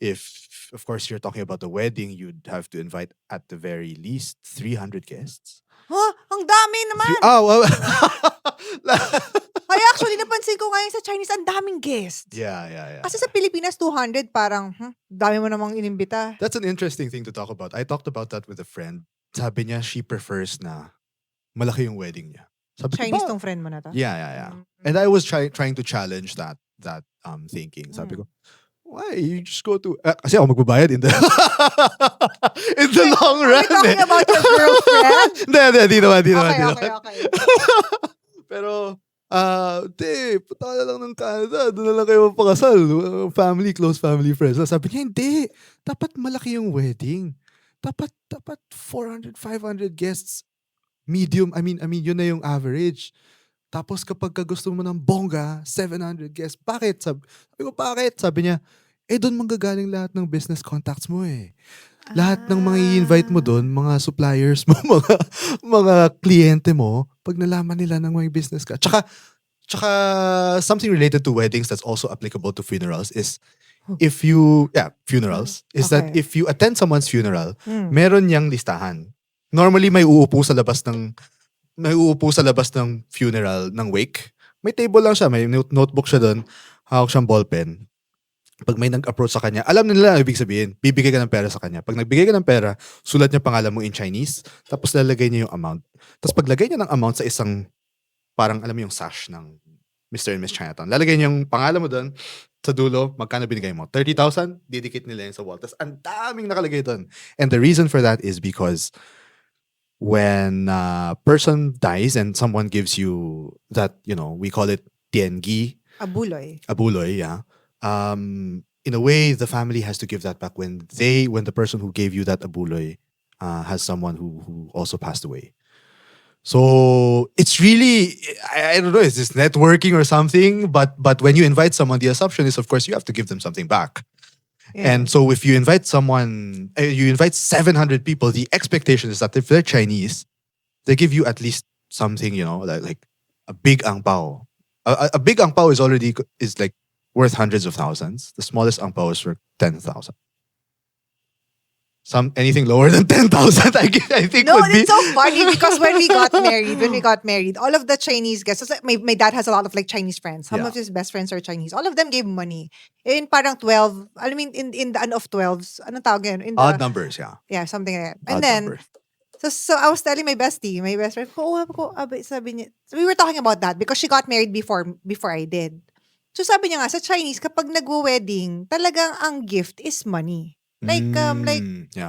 Speaker 1: If, of course, you're talking about the wedding, you'd have to invite at the very least 300 guests.
Speaker 2: Huh? Ang dami naman.
Speaker 1: Well.
Speaker 2: Ay, actually, napansin ko ngayon sa Chinese, ang daming guests.
Speaker 1: Yeah.
Speaker 2: Kasi sa Pilipinas, 200, parang, dami mo namang inimbita.
Speaker 1: That's an interesting thing to talk about. I talked about that with a friend. Sabi niya, she prefers na malaki yung wedding niya. Sabi ko,
Speaker 2: Chinese
Speaker 1: "Ba?"
Speaker 2: tong friend mo na to?
Speaker 1: Yeah. And I was trying to challenge that thinking. Sabi ko, why? You just go to... kasi ako magbabayad in the... in the long
Speaker 2: Are
Speaker 1: run.
Speaker 2: we talking about your girlfriend?
Speaker 1: Di naman.
Speaker 2: Okay.
Speaker 1: Pero, punta ka na lang ng Canada. Doon na lang kayo magpakasal. Family, close family, friends. Sabi niya, hindi. Dapat malaki yung wedding. Dapat 400, 500 guests. Medium, I mean, yun na yung average. Tapos kapag gusto mo ng bongga, 700 guests. Bakit? Sabi ko, bakit? Sabi niya, doon manggagaling lahat ng business contacts mo eh. Lahat ng mga i-invite mo doon, mga suppliers mo, mga kliyente mo, pag nalaman nila ng mga business ka. Tsaka something related to weddings that's also applicable to funerals is funerals, is that
Speaker 2: Okay.
Speaker 1: if you attend someone's funeral, meron niyang listahan. Normally may uupo sa labas ng funeral ng wake. May table lang siya, may notebook siya doon, hawak siyang ballpen. Pag may nag-approach sa kanya, alam nila ang ibig sabihin, bibigay ka ng pera sa kanya. Pag nagbigay ka ng pera, sulat niya pangalan mo in Chinese, tapos lalagay niya yung amount. Tapos paglagay niya ng amount sa isang, parang alam mo yung sash ng Mr. and Miss Chinatown. Lalagay niya yung pangalan mo doon, sa dulo, magkano binigay mo? 30,000? Didikit nila yun sa wall. Tapos ang daming nakalagay doon. And the reason for that is because when a person dies and someone gives you that, we call it tiangi,
Speaker 2: Abuloy.
Speaker 1: yeah. In a way, the family has to give that back when the person who gave you that abuloy has someone who also passed away. So it's really, I don't know, is this networking or something? But when you invite someone, the assumption is, of course, you have to give them something back.
Speaker 2: Yeah.
Speaker 1: And so if you invite 700 people, the expectation is that if they're Chinese, they give you at least something, like a big ang pao. A big ang pao is like worth hundreds of thousands. The smallest ang pao is worth 10,000. Anything lower than 10,000, I think
Speaker 2: No,
Speaker 1: would be.
Speaker 2: it's so funny because when we got married, all of the Chinese guests, so my dad has a lot of like Chinese friends. Some
Speaker 1: Yeah.
Speaker 2: of his best friends are Chinese. All of them gave money. In parang 12, I mean, in the of 12s, anong tawag yun? In the,
Speaker 1: Odd numbers, yeah.
Speaker 2: yeah, something like that. And
Speaker 1: Odd
Speaker 2: then,
Speaker 1: numbers.
Speaker 2: so I was telling my best friend, sabi niya, so we were talking about that because she got married before I did. So sabi niya nga, sa Chinese, kapag nagwo-wedding, talagang ang gift is money. Like
Speaker 1: yeah,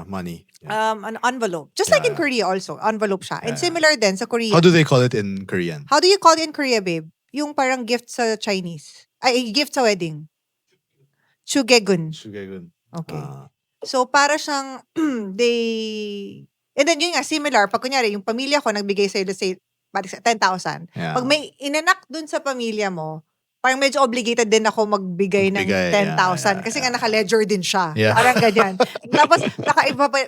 Speaker 1: money. Yeah.
Speaker 2: an envelope. Just like in
Speaker 1: Yeah.
Speaker 2: Korea also, envelope siya. And
Speaker 1: Yeah.
Speaker 2: similar din sa Korea.
Speaker 1: How do they call it in Korean?
Speaker 2: How do you call it in Korea, babe? Yung parang gift sa Chinese. Ay, gift sa wedding. Chugegun.
Speaker 1: Shugegun.
Speaker 2: Okay. So, para siyang, and then yun nga, similar. Pag kunyari, yung pamilya ko, nagbigay sa'yo, let's say, 10,000.
Speaker 1: Yeah.
Speaker 2: Pag may inanak dun sa pamilya mo, parang medyo obligated din ako magbigay ng
Speaker 1: Magbigay,
Speaker 2: 10,000
Speaker 1: yeah,
Speaker 2: kasi
Speaker 1: yeah.
Speaker 2: nga naka-ledger din siya.
Speaker 1: Yeah.
Speaker 2: Parang ganyan. Tapos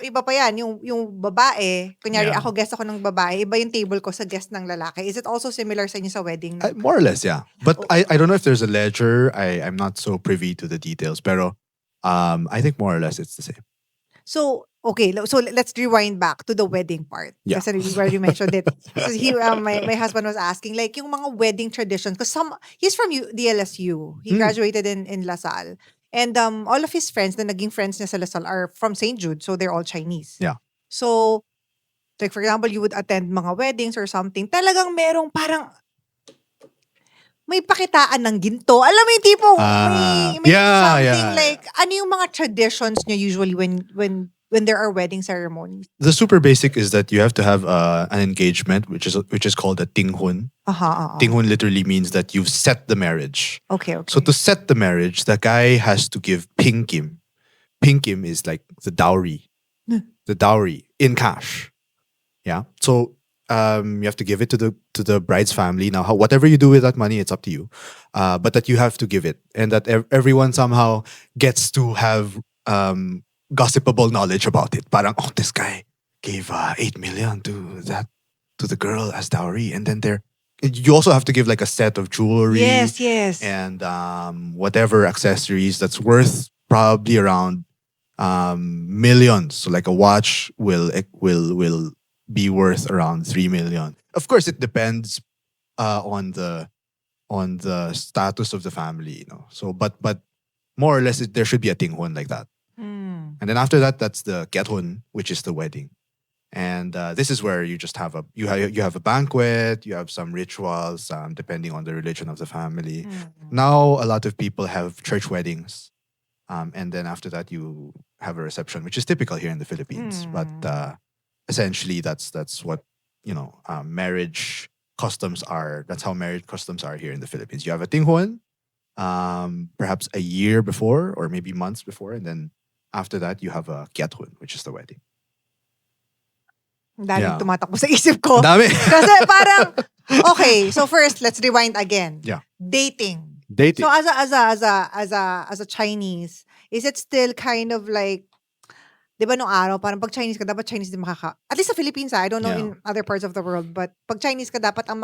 Speaker 2: iba pa yan, yung babae, kunyari
Speaker 1: Yeah.
Speaker 2: ako guest ako ng babae, iba yung table ko sa guest ng lalaki. Is it also similar sa inyo sa wedding?
Speaker 1: More or less, yeah. But I don't know if there's a ledger. I'm not so privy to the details. Pero I think more or less it's the same.
Speaker 2: So, okay, so let's rewind back to the wedding part.
Speaker 1: Yeah.
Speaker 2: Kasi where you mentioned it. Because my husband was asking, like, yung mga wedding traditions, because he's from the LSU. He graduated in LaSalle. And all of his friends na naging friends niya sa LaSalle are from St. Jude, so they're all Chinese.
Speaker 1: Yeah.
Speaker 2: So, like for example, you would attend mga weddings or something, talagang merong parang may pakitaan ng ginto. Alam mo yung tipo, may
Speaker 1: yeah,
Speaker 2: something
Speaker 1: yeah.
Speaker 2: like, ano yung mga traditions niyo usually when when there are wedding ceremonies?
Speaker 1: The super basic is that you have to have an engagement, which is called a tinghun. Tinghun literally means that you've set the marriage.
Speaker 2: Okay.
Speaker 1: So to set the marriage, the guy has to give pingkim. Pingkim is like the dowry. The dowry in cash. Yeah. So you have to give it to the bride's family. Now, whatever you do with that money, it's up to you. But that you have to give it, and that everyone somehow gets to have gossipable knowledge about it. Parang, oh, this guy gave 8 million to the girl as dowry, and then you also have to give like a set of jewelry.
Speaker 2: Yes.
Speaker 1: And whatever accessories that's worth probably around millions. So like a watch will be worth around 3 million. Of course, it depends on the status of the family, So, but more or less, there should be a tinghun like that. And then after that, that's the gethun, which is the wedding. And this is where you just have you have a banquet, you have some rituals, depending on the religion of the family. Now, a lot of people have church weddings. And then after that, you have a reception, which is typical here in the Philippines. But essentially, that's what marriage customs are. That's how marriage customs are here in the Philippines. You have a tinghun, perhaps a year before or maybe months before, and then after that, you have a gethun, which is the wedding.
Speaker 2: Daming
Speaker 1: Yeah.
Speaker 2: tumatakbo sa isip ko.
Speaker 1: Dami.
Speaker 2: Kasi parang, okay, so first, let's rewind again.
Speaker 1: Yeah.
Speaker 2: Dating.
Speaker 1: Dating.
Speaker 2: So as a Chinese, is it still kind of like, di ba nung araw, parang pag Chinese ka, dapat Chinese din at least sa Philippines, I don't know
Speaker 1: Yeah.
Speaker 2: in other parts of the world, but pag Chinese ka, dapat ang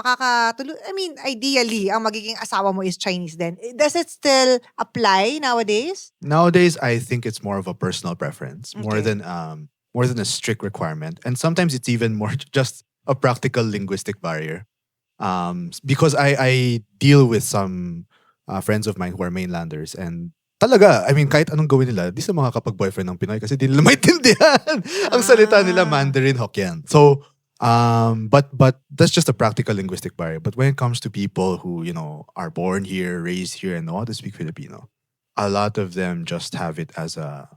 Speaker 2: ideally, ang magiging asawa mo is Chinese then. Does it still apply nowadays?
Speaker 1: Nowadays, I think it's more of a personal preference, more
Speaker 2: Okay.
Speaker 1: than a strict requirement, and sometimes it's even more just a practical linguistic barrier. Because I deal with some friends of mine who are mainlanders, and talaga, I mean, kahit anong gawin nila, di sila makakapag-boyfriend ng Pinoy kasi di nila maintindihan. Ang salita nila Mandarin, Hokkien. So, but that's just a practical linguistic barrier. But when it comes to people who, are born here, raised here, and know how to speak Filipino, a lot of them just have it as a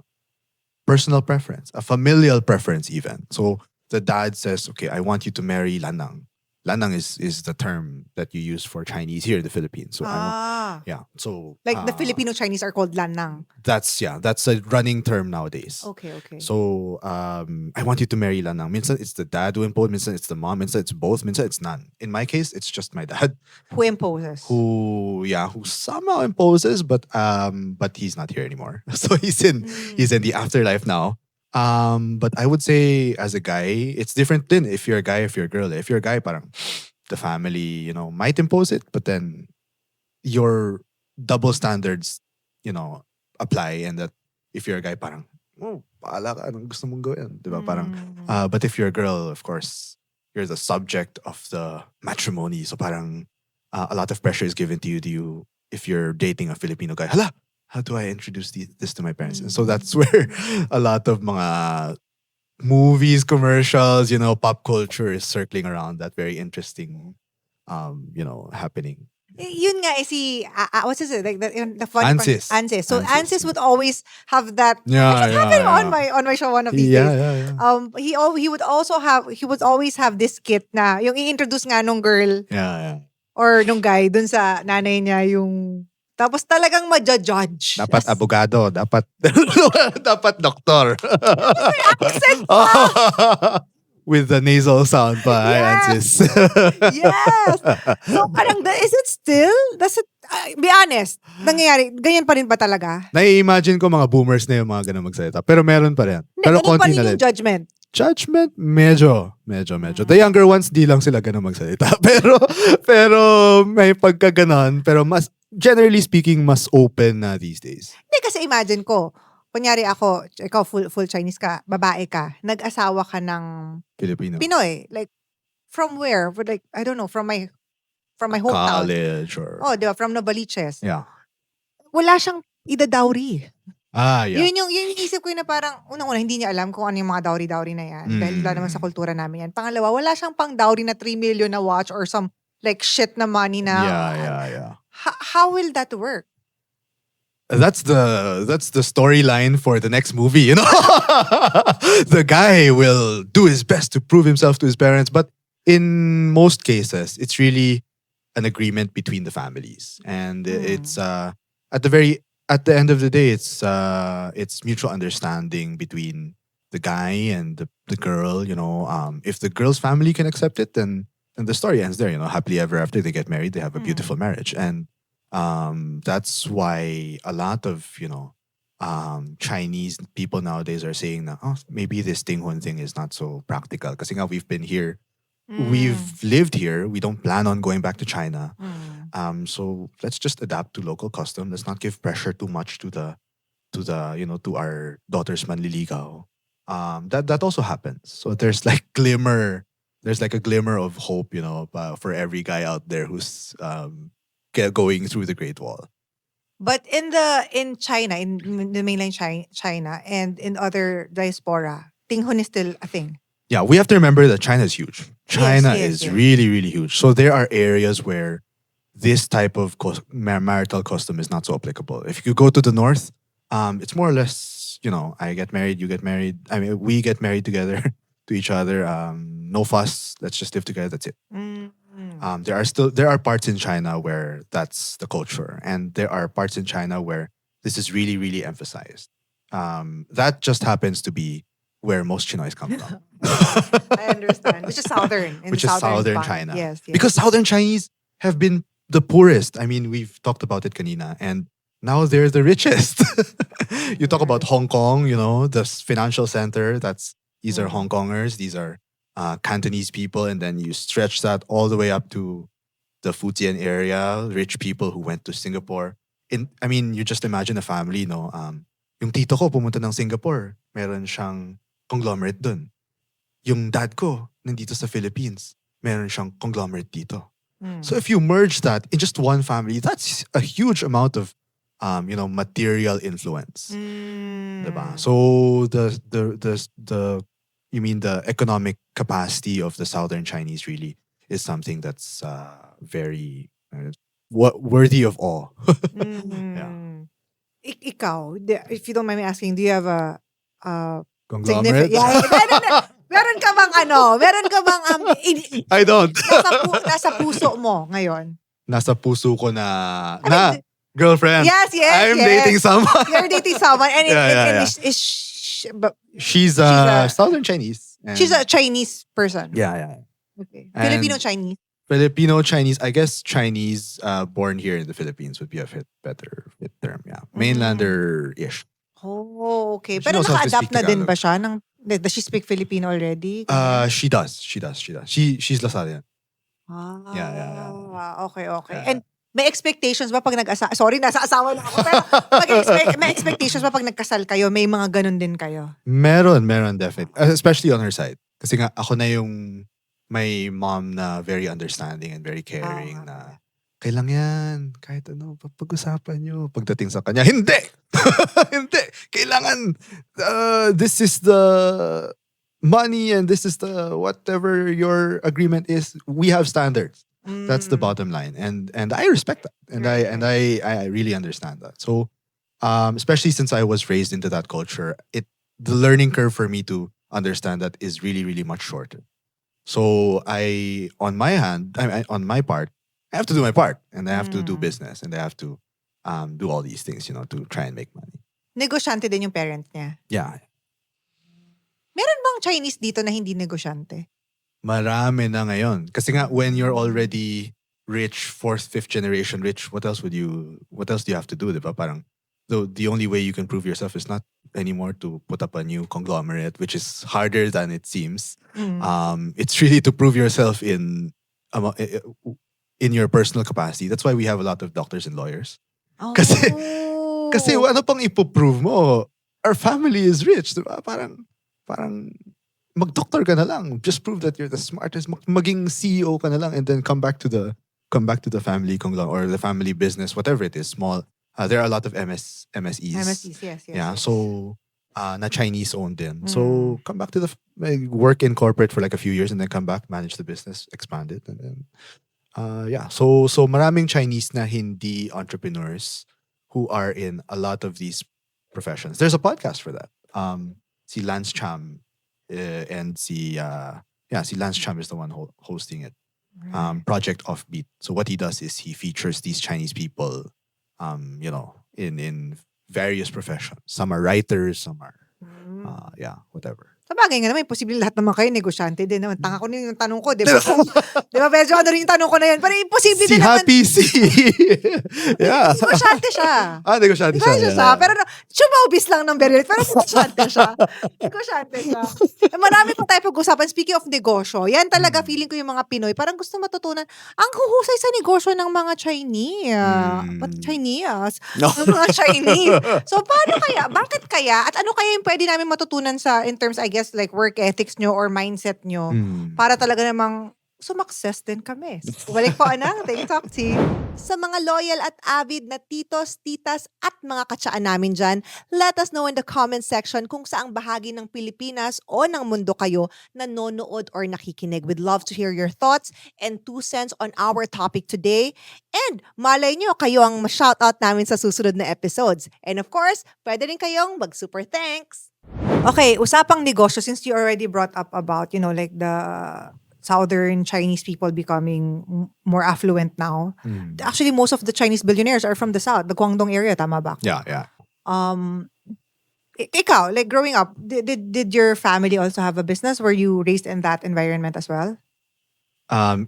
Speaker 1: personal preference, a familial preference even. So the dad says, okay, I want you to marry Lanang. Lanang is the term that you use for Chinese here in the Philippines. So so
Speaker 2: Like the Filipino-Chinese are called lanang.
Speaker 1: that's a running term nowadays.
Speaker 2: Okay.
Speaker 1: So I want you to marry Lanang. Minsan it's the dad who imposed, minsan it's the mom, minsan it's both, minsan it's none. In my case, it's just my dad
Speaker 2: Who imposes?
Speaker 1: who somehow imposes, but he's not here anymore. So he's in the afterlife now. But I would say as a guy, it's different then if you're a guy, if you're a girl. If you're a guy, parang the family, might impose it, but then your double standards, apply, and that if you're a guy, parang, oh, paala ka, anong gusto mong gawin? Diba? Parang, but if you're a girl, of course, you're the subject of the matrimony. So parang a lot of pressure is given to you if you're dating a Filipino guy. Hala, how do I introduce this to my parents? And so that's where a lot of mga movies, commercials, pop culture is circling around that very interesting, happening.
Speaker 2: Yun nga, what's his like the funny part-
Speaker 1: Ansis.
Speaker 2: Ansis. So
Speaker 1: Ansis.
Speaker 2: Ansis would always have that.
Speaker 1: Yeah,
Speaker 2: I should have him on my show one of these days.
Speaker 1: Yeah.
Speaker 2: He would always have this skit na yung i-introduce nga nung girl
Speaker 1: Yeah.
Speaker 2: or nung guy dun sa nanay niya yung tapos talagang ma-judge.
Speaker 1: Dapat abogado, dapat doktor.
Speaker 2: Accent pa!
Speaker 1: With the nasal sound pa,
Speaker 2: Yes.
Speaker 1: Ansis.
Speaker 2: Yes. So parang, is it still? Does it, be honest, nangyayari, ganyan pa rin ba talaga?
Speaker 1: Nai-imagine ko mga boomers na yung mga ganun magsalita. Pero meron pa rin. Pero
Speaker 2: Ganun pa
Speaker 1: konti
Speaker 2: rin
Speaker 1: na
Speaker 2: yung
Speaker 1: rin.
Speaker 2: judgment.
Speaker 1: Judgment, medyo. The younger ones, di lang sila ganun magsalita. Pero may pagkaganon. Pero generally speaking, mas open na these days.
Speaker 2: Hindi, kasi imagine ko, kunyari ako, ikaw full Chinese ka, babae ka, nag-asawa ka ng
Speaker 1: Filipino.
Speaker 2: Pinoy. Like, from where? Like, I don't know, from my hometown.
Speaker 1: College or...
Speaker 2: Oh, di ba? From Novaliches.
Speaker 1: Yeah.
Speaker 2: Wala siyang idadawri.
Speaker 1: Yeah.
Speaker 2: Yun yung isip ko yun na parang, unang-una, hindi niya alam kung ano yung mga dowry-dowry na yan. Dahil wala naman sa kultura namin yan. Pangalawa, wala siyang pang dowry na 3 million na watch or some like shit na money na.
Speaker 1: Yeah.
Speaker 2: How will that work?
Speaker 1: that's the storyline for the next movie, you know. The guy will do his best to prove himself to his parents, but in most cases it's really an agreement between the families, and it's at the very at the end of the day it's mutual understanding between the guy and the girl, you know. If the girl's family can accept it, then the story ends there, you know. Happily ever after, they get married, they have a beautiful marriage. And that's why a lot of, you know, Chinese people nowadays are saying that, oh, maybe this Tinghun thing is not so practical. Kasi nga we've been here, we've lived here, we don't plan on going back to China. So let's just adapt to local custom. Let's not give pressure too much to the you know, to our daughters manliligaw. That also happens. So there's like a glimmer of hope, you know, for every guy out there who's going through the Great Wall.
Speaker 2: But in China, in the mainland China, and in other diaspora, Tinghun is still a thing.
Speaker 1: Yeah, we have to remember that China is huge. China
Speaker 2: yes,
Speaker 1: is
Speaker 2: yes.
Speaker 1: really, really huge. So there are areas where this type of marital custom is not so applicable. If you go to the north, it's more or less, you know, I get married, you get married. I mean, we get married together to each other. No fuss. Let's just live together. That's it. There are parts in China where that's the culture, and there are parts in China where this is really, really emphasized. That just happens to be where most Chinoys come from.
Speaker 2: I understand. Which is southern. In
Speaker 1: Which
Speaker 2: the
Speaker 1: is southern
Speaker 2: part.
Speaker 1: China.
Speaker 2: Yes, yes.
Speaker 1: Because southern Chinese have been the poorest. I mean, we've talked about it kanina, and now they're the richest. You talk about Hong Kong, you know, the financial center. These are Hong Kongers. These are Cantonese people, and then you stretch that all the way up to the Fujian area, rich people who went to Singapore. I mean, you just imagine a family, no? Yung tito ko pumunta ng Singapore, meron siyang conglomerate dun. Yung dad ko, nandito sa Philippines, meron siyang conglomerate dito. So if you merge that in just one family, that's a huge amount of, you know, material influence. Diba? So the you mean the economic capacity of the Southern Chinese really is something that's very worthy of awe. Yeah.
Speaker 2: Ikaw, if you don't mind me asking, do you have a
Speaker 1: Conglomerate?
Speaker 2: Yeah, no. Meron ka bang meron ka bang
Speaker 1: I don't.
Speaker 2: nasa puso mo ngayon?
Speaker 1: Nasa puso ko na
Speaker 2: mean,
Speaker 1: girlfriend.
Speaker 2: Yes.
Speaker 1: I'm dating someone.
Speaker 2: You're dating someone, and
Speaker 1: Yeah. She's Southern Chinese.
Speaker 2: She's a Chinese person.
Speaker 1: Yeah.
Speaker 2: Okay.
Speaker 1: And
Speaker 2: Filipino-Chinese.
Speaker 1: Filipino-Chinese, I guess Chinese born here in the Philippines would be a better fit term. Yeah. Mainlander-ish.
Speaker 2: Oh, okay.
Speaker 1: She
Speaker 2: Pero
Speaker 1: knows how to
Speaker 2: naka-adapt
Speaker 1: speak
Speaker 2: na din
Speaker 1: Tagalog.
Speaker 2: ba siya? Does she speak Filipino already?
Speaker 1: She does. She's Lasalian.
Speaker 2: Yeah. Okay.
Speaker 1: Yeah.
Speaker 2: And may expectations ba pag Sorry, nasa asawa na ako. Pero may expectations ba pag nagkasal kayo? May mga ganun din kayo?
Speaker 1: Meron definitely. Especially on her side. Kasi nga ako na yung may mom na very understanding and very caring na kailang yan, kahit ano, pag-usapan nyo. Pagdating sa kanya, hindi! Hindi! Kailangan, this is the money and this is the whatever your agreement is. We have standards. That's the bottom line. And I respect that. And I really understand that. So, especially since I was raised into that culture, the learning curve for me to understand that is really, really much shorter. So on my part, I have to do my part, and I have to do business, and I have to do all these things, you know, to try and make money.
Speaker 2: Negosyante din yung parents niya.
Speaker 1: Yeah.
Speaker 2: Meron bang Chinese dito na hindi negosyante?
Speaker 1: Marami na ngayon. Kasi nga, when you're already rich, fourth, fifth generation rich, what else do you have to do, diba? Parang, the only way you can prove yourself is not anymore to put up a new conglomerate, which is harder than it seems. It's really to prove yourself in your personal capacity. That's why we have a lot of doctors and lawyers. Kasi ano pang ipoprove mo? Our family is rich, diba? Parang mag-doctor ka na lang. Just prove that you're the smartest. Maging CEO ka na lang, and then come back to the family conglomerate or the family business, whatever it is, small. There are a lot of MSEs.
Speaker 2: MSEs, yes.
Speaker 1: Yeah, so na Chinese owned din. So come back to work in corporate for like a few years, and then come back, manage the business, expand it, and then yeah. So maraming Chinese na hindi entrepreneurs who are in a lot of these professions. There's a podcast for that. Si Lance Cham and si Lance Cham is the one hosting it. Project Offbeat. So what he does is he features these Chinese people, in various professions. Some are writers, some are whatever.
Speaker 2: Sabagay nga naman, imposible lahat naman kayo, negosyante din naman. Tanga ko na yung tanong ko, di ba? Di ba, medyo ano rin yung tanong ko na yun. Pero imposible
Speaker 1: Si
Speaker 2: din naman.
Speaker 1: Happee, yeah.
Speaker 2: Negosyante siya.
Speaker 1: Negosyante siya.
Speaker 2: Negosyante siya. Pero showbiz lang ng Beryl. Pero negosyante siya. Negosyante siya. Marami pa tayo pag-usapan. Speaking of negosyo, yan talaga feeling ko yung mga Pinoy. Parang gusto matutunan. Ang huhusay sa negosyo ng mga Chinese. Ba't Chinese?
Speaker 1: No.
Speaker 2: Ng mga Chinese. So, paano kaya? Bakit kaya? At ano kaya yung pwede namin matutunan in terms, I guess, like work ethics nyo or mindset nyo para talaga namang sumakses din kami. Balik po anang TikTok team. Sa mga loyal at avid na titos, titas at mga katsaan namin dyan, let us know in the comment section kung saang bahagi ng Pilipinas o ng mundo kayo nanonood or nakikinig. We'd love to hear your thoughts and 2 cents on our topic today. And malay nyo, kayo ang ma-shoutout namin sa susunod na episodes. And of course, pwede rin kayong mag-super thanks. Okay, usapang negosyo, since you already brought up about, like the Southern Chinese people becoming more affluent now. Actually, most of the Chinese billionaires are from the South, the Guangdong area, tama ba?
Speaker 1: Yeah.
Speaker 2: Ikaw, like growing up, did your family also have a business? Were you raised in that environment as well?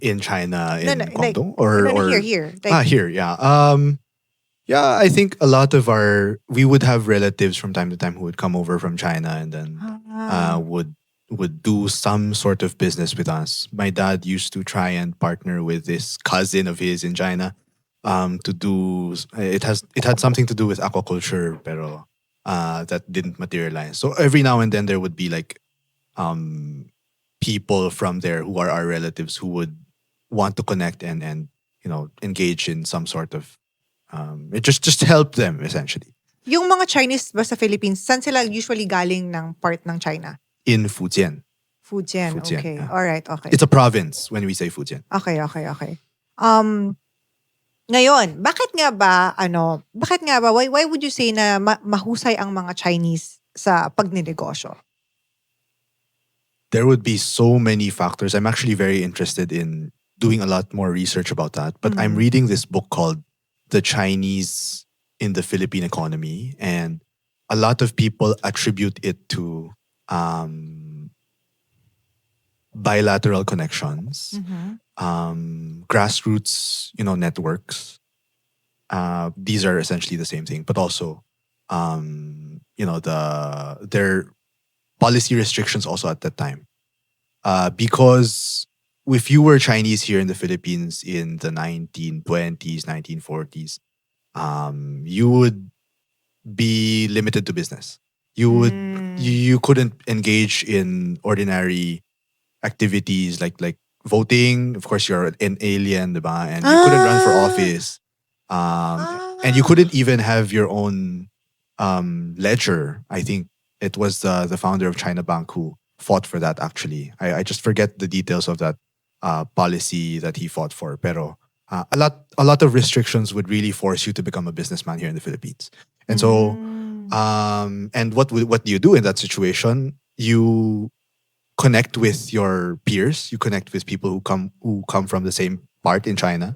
Speaker 1: In China, in
Speaker 2: No,
Speaker 1: Guangdong?
Speaker 2: Here.
Speaker 1: Here, yeah. Yeah, I think a lot of we would have relatives from time to time who would come over from China and then would do some sort of business with us. My dad used to try and partner with this cousin of his in China to do it had something to do with aquaculture, pero that didn't materialize. So every now and then there would be like people from there who are our relatives who would want to connect and engage in some sort of it just help them essentially.
Speaker 2: Yung mga Chinese ba sa Philippines, saan sila usually galing ng part ng China?
Speaker 1: In Fujian.
Speaker 2: Fujian, okay.
Speaker 1: Yeah.
Speaker 2: All right, okay.
Speaker 1: It's a province when we say Fujian.
Speaker 2: Okay. Ngayon, bakit nga ba, why would you say na mahusay ang mga Chinese sa pagninegosyo?
Speaker 1: There would be so many factors. I'm actually very interested in doing a lot more research about that. But I'm reading this book called The Chinese in the Philippine Economy. And a lot of people attribute it to bilateral connections, grassroots, networks. These are essentially the same thing, but also, their policy restrictions also at that time. Because if you were Chinese here in the Philippines in the 1920s, 1940s, you would be limited to business. You couldn't engage in ordinary activities like voting. Of course, you're an alien, diba? And you couldn't run for office. And you couldn't even have your own ledger. I think it was the founder of China Bank who fought for that, actually. I just forget the details of that policy that he fought for. Pero a lot of restrictions would really force you to become a businessman here in the Philippines. And so, and what do you do in that situation? You connect with your peers. You connect with people who come from the same part in China,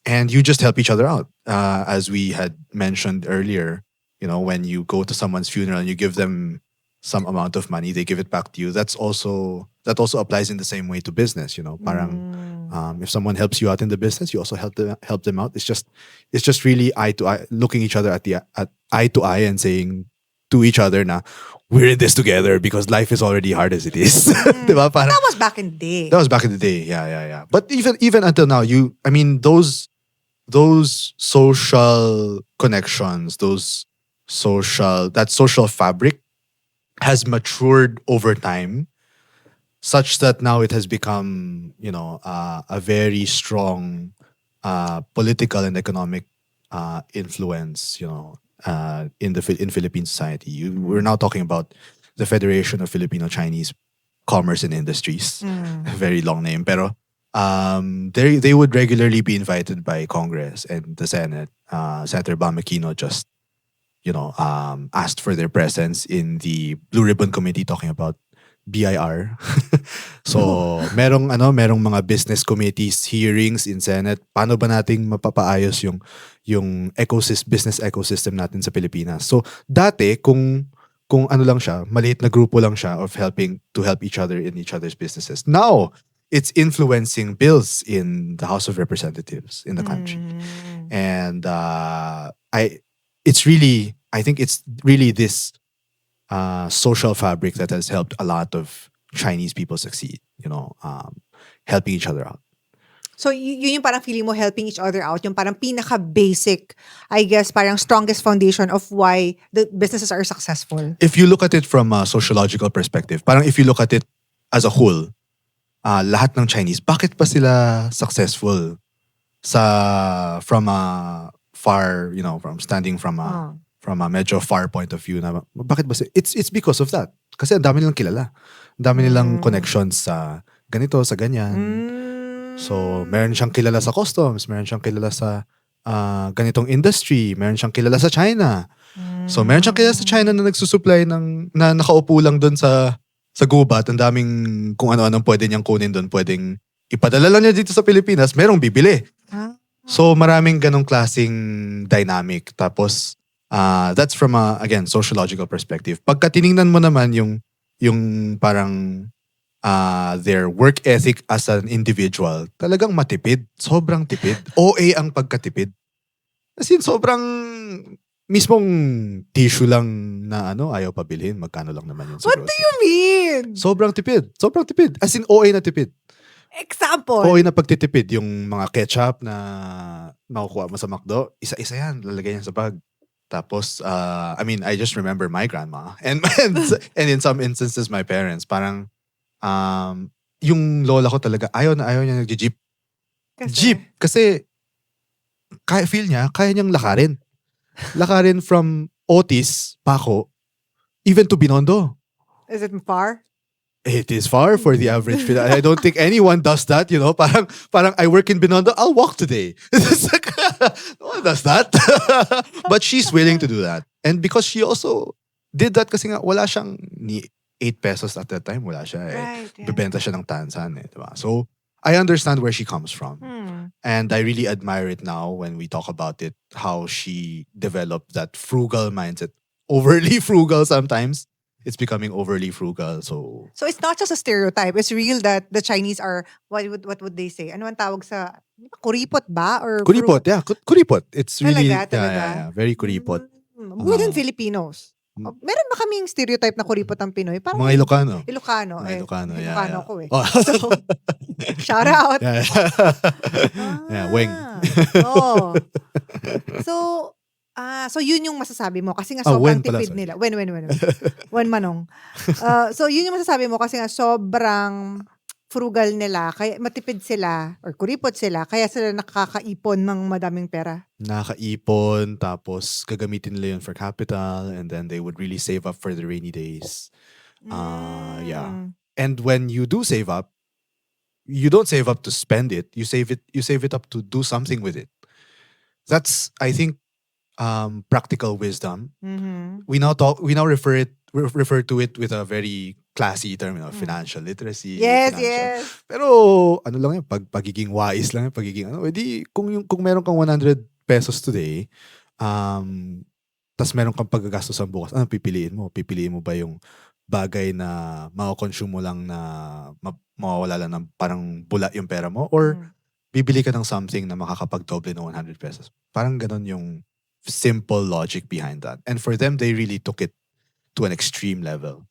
Speaker 1: and you just help each other out. As we had mentioned earlier, when you go to someone's funeral and you give them some amount of money, they give it back to you. That also applies in the same way to business. Parang if someone helps you out in the business, you also help them out. It's just really eye to eye, looking each other at eye to eye and saying to each other, na we're in this together because life is already hard as it is. Diba? Parang,
Speaker 2: that was back in the day.
Speaker 1: That was back in the day. Yeah. But even until now, those social connections, that social fabric has matured over time, such that now it has become, a very strong political and economic influence, in Philippine society. We're now talking about the Federation of Filipino-Chinese Commerce and Industries. Very long name, pero they would regularly be invited by Congress and the Senate. Senator Bamakino just asked for their presence in the Blue Ribbon Committee talking about BIR. So, merong mga business committees, hearings in Senate. Paano ba nating mapapaayos yung business ecosystem natin sa Pilipinas? So, dati kung ano lang siya, maliit na grupo lang siya of helping to help each other in each other's businesses. Now, it's influencing bills in the House of Representatives in the country. And I think it's really this social fabric that has helped a lot of Chinese people succeed, helping each other out.
Speaker 2: So, yun yung parang feeling mo helping each other out, yung parang pinaka-basic, I guess, parang strongest foundation of why the businesses are successful.
Speaker 1: If you look at it from a sociological perspective, parang if you look at it as a whole, lahat ng Chinese, bakit pa sila successful from a far, from standing from a medyo far point of view na bakit ba it's because of that. Kasi ang dami nilang kilala. Ang dami nilang connections sa ganito, sa ganyan. So, meron siyang kilala sa customs, meron siyang kilala sa ganitong industry, meron siyang kilala sa China. So, meron siyang kilala sa China na nagsusupply na nakaupo lang doon sa gubat. Ang daming kung ano-anong pwede niyang kunin doon. Pwedeng ipadala lang niya dito sa Pilipinas, merong bibili. So, maraming ganong klaseng dynamic. Tapos, that's from a, again, sociological perspective. Pagka tiningnan mo naman yung parang their work ethic as an individual, talagang matipid. Sobrang tipid. OA ang pagkatipid. As in, sobrang mismong tissue lang na ayaw pabilhin. Magkano lang naman yun sa
Speaker 2: What do you mean?
Speaker 1: Sobrang tipid. Sobrang tipid. As in, OA na tipid.
Speaker 2: Example?
Speaker 1: OA na pagtitipid. Yung mga ketchup na makukuha mo sa McDo, isa-isa yan. Lalagay yan sa bag. Tapos, I just remember my grandma. And in some instances, my parents. Parang, yung lola ko talaga, ayaw niya nag-jeep. Jeep. Kasi, feel niya, kaya niyang lakarin. Lakarin from Otis, Paco, even to Binondo.
Speaker 2: Is it far?
Speaker 1: It is far for the average Filipino. I don't think anyone does that, Parang I work in Binondo, I'll walk today. No one does that. But she's willing to do that. And because she also did that kasi nga wala siyang 8 pesos at that time, wala siya
Speaker 2: Right, yeah.
Speaker 1: Bebenta siya ng tansan diba? So, I understand where she comes from. And I really admire it now when we talk about it, how she developed that frugal mindset. Overly frugal sometimes. It's becoming overly frugal. So
Speaker 2: it's not just a stereotype. It's real that the Chinese are, what would they say? Ano ang tawag sa, kuripot ba? Or
Speaker 1: kuripot, yeah. Kuripot. It's really,
Speaker 2: Talaga?
Speaker 1: yeah, very kuripot.
Speaker 2: More than Filipinos. Meron ba kaming stereotype na kuripot ang Pinoy? Parang
Speaker 1: Mga Ilocano.
Speaker 2: Ilocano.
Speaker 1: Mga Ilocano, yeah.
Speaker 2: Ilocano
Speaker 1: Yeah.
Speaker 2: ko eh.
Speaker 1: Oh.
Speaker 2: So, shout out.
Speaker 1: Yeah. Yeah, weng.
Speaker 2: Oh. So yun yung masasabi mo kasi nga
Speaker 1: Wen
Speaker 2: sobrang
Speaker 1: pala,
Speaker 2: tipid
Speaker 1: sorry.
Speaker 2: nila. Wen manong. So yun yung masasabi mo kasi nga sobrang frugal nila, kaya matipid sila or kuripot sila, kaya sila nakakaipon ng madaming pera.
Speaker 1: Nakaipon, tapos gagamitin nila yun for capital, and then they would really save up for the rainy days. Yeah. And when you do save up, you don't save up to spend it. You save it up to do something with it. That's, I think, practical wisdom. We now refer to it with a very classy term, financial literacy.
Speaker 2: Yes,
Speaker 1: financial.
Speaker 2: yes.
Speaker 1: Pero ano lang yan, pagiging wise lang yan, pagiging edi kung meron kang 100 pesos today, tas meron kang paggagastos sa bukas, ano pipiliin mo? Pipiliin mo ba yung bagay na mako-consume mo lang na mawawala lang ng parang bula yung pera mo, or bibili ka ng something na makakapagdoble ng 100 pesos? Parang ganon yung simple logic behind that. And for them, they really took it to an extreme level.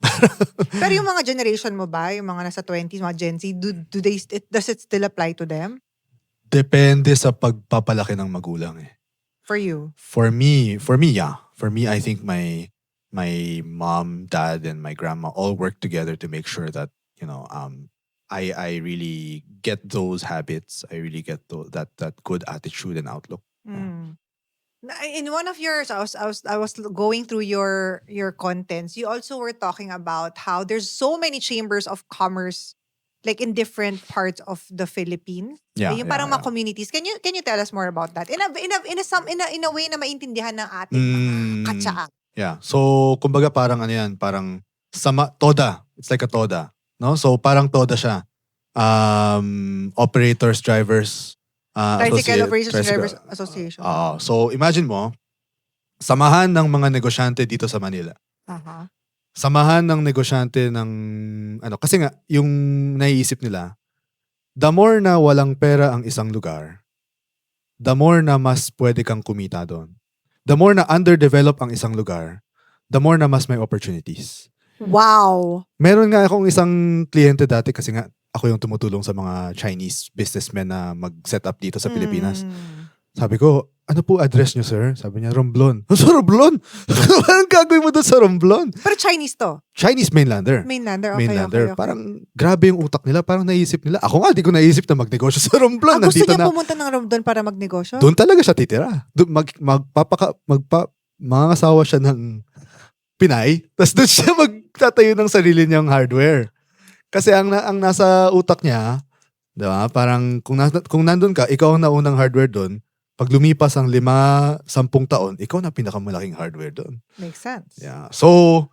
Speaker 2: Pero yung mga generation mo ba, yung mga nasa 20s, mga Gen Z, does it still apply to them?
Speaker 1: Depende sa pagpapalaki ng magulang eh.
Speaker 2: For you?
Speaker 1: For me, yeah. For me, I think my mom, dad, and my grandma all work together to make sure that, I really get those habits. I really get that good attitude and outlook.
Speaker 2: In one of yours, I was going through your contents. You also were talking about how there's so many chambers of commerce like in different parts of the Philippines.
Speaker 1: Yeah,
Speaker 2: Yung
Speaker 1: yeah,
Speaker 2: parang mga
Speaker 1: yeah.
Speaker 2: communities. Can you tell us more about that? In a way na maintindihan ng ating mga Ka-Tsaa.
Speaker 1: Yeah. So, kumbaga parang ano yan, parang toda. It's like a toda. No? So, parang toda siya. Operators, drivers,
Speaker 2: Tricycle
Speaker 1: associate,
Speaker 2: Operations
Speaker 1: tricycle.
Speaker 2: Drivers Association.
Speaker 1: So, imagine mo, samahan ng mga negosyante dito sa Manila.
Speaker 2: Aha.
Speaker 1: Samahan ng negosyante ng, kasi nga, yung naiisip nila, the more na walang pera ang isang lugar, the more na mas pwede kang kumita doon. The more na underdeveloped ang isang lugar, the more na mas may opportunities.
Speaker 2: Wow.
Speaker 1: Meron nga akong isang kliyente dati kasi nga ako yung tumutulong sa mga Chinese businessmen na mag-set up dito sa Pilipinas. Sabi ko, ano po address nyo, sir? Sabi niya, Romblon. Sa Romblon? Anong gagawin mo doon sa Romblon?
Speaker 2: Pero Chinese to?
Speaker 1: Chinese mainlander.
Speaker 2: Mainlander, okay,
Speaker 1: Mainlander.
Speaker 2: okay.
Speaker 1: Parang grabe yung utak nila. Parang naisip nila. Ako nga, di ko naisip na magnegosyo sa Romblon.
Speaker 2: Gusto
Speaker 1: Nandito
Speaker 2: niya
Speaker 1: na.
Speaker 2: pumunta ng Romblon para magnegosyo?
Speaker 1: Doon talaga siya titira. Doon mangangasawa siya ng Pinay. Tapos doon siya magtatayo ng sarili niyang hardware. Kasi ang nasa utak niya, diba? Parang kung nandun ka, ikaw ang naunang hardware doon. Pag lumipas ang 5-10 taon, ikaw na pinakamalaking hardware doon.
Speaker 2: Makes sense.
Speaker 1: Yeah. So,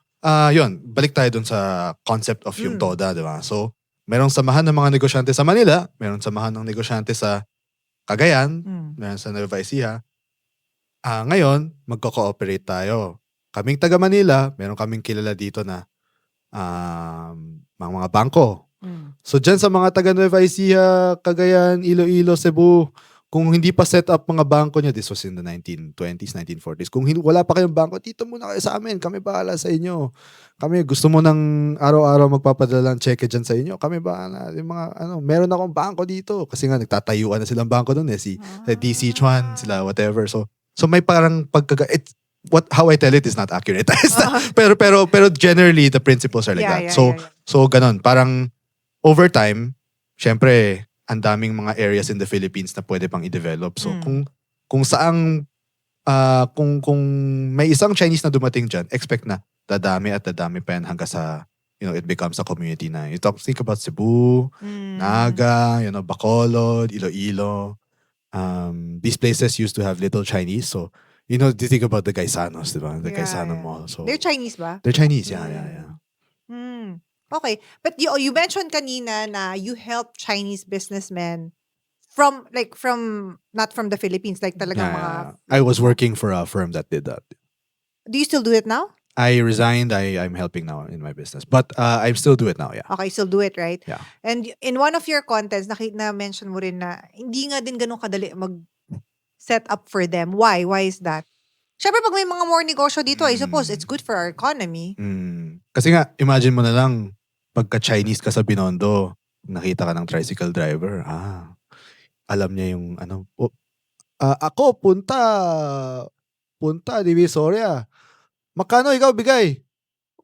Speaker 1: yun. Balik tayo doon sa concept of yung TODA, di ba? So, merong samahan ng mga negosyante sa Manila, merong samahan ng negosyante sa Cagayan, meron sa Nueva Ecija. Ngayon, magko-cooperate tayo. Kaming taga Manila, meron kaming kilala dito na mga bangko. So, dyan sa mga taga Nueva Ecija, Cagayan, Iloilo, Cebu, kung hindi pa set up mga bangko nyo, this was in the 1920s, 1940s. Kung wala pa kayong bangko, dito muna kayo sa amin. Kami bahala sa inyo. Kami gusto mo ng araw-araw magpapadala ng cheque dyan sa inyo. Kami bahala. Yung mga, meron akong bangko dito. Kasi nga, nagtatayuan na silang bangko doon. Si DC Chuan, sila, whatever. So may parang how I tell it is not accurate. pero generally, the principles are like that. So, ganon. Parang, over time, syempre, ang daming mga areas in the Philippines na pwede pang i-develop. So kung saang kung may isang Chinese na dumating dyan, expect na dadami pa yan hanggang sa it becomes a community na. Think about Cebu, Naga, Bacolod, Iloilo. These places used to have little Chinese. So you think about the Gaisanos, diba? The Gaisano Mall. So
Speaker 2: they're Chinese ba?
Speaker 1: They're Chinese, yeah.
Speaker 2: Okay. But you mentioned kanina na you help Chinese businessmen from not from the Philippines, like talagang mga...
Speaker 1: I was working for a firm that did that.
Speaker 2: Do you still do it now?
Speaker 1: I resigned. I'm helping now in my business. But I still do it now, yeah.
Speaker 2: Okay, still do it, right?
Speaker 1: Yeah.
Speaker 2: And in one of your contents, na-mention mo rin na hindi nga din ganun kadali mag-set up for them. Why? Why is that? Siyempre, pag may mga more negosyo dito, I suppose it's good for our economy.
Speaker 1: Kasi nga, imagine mo na lang, pagka-Chinese ka sa Binondo, nakita ka ng tricycle driver, alam niya yung ako, punta, Divisoria. Makano ikaw bigay?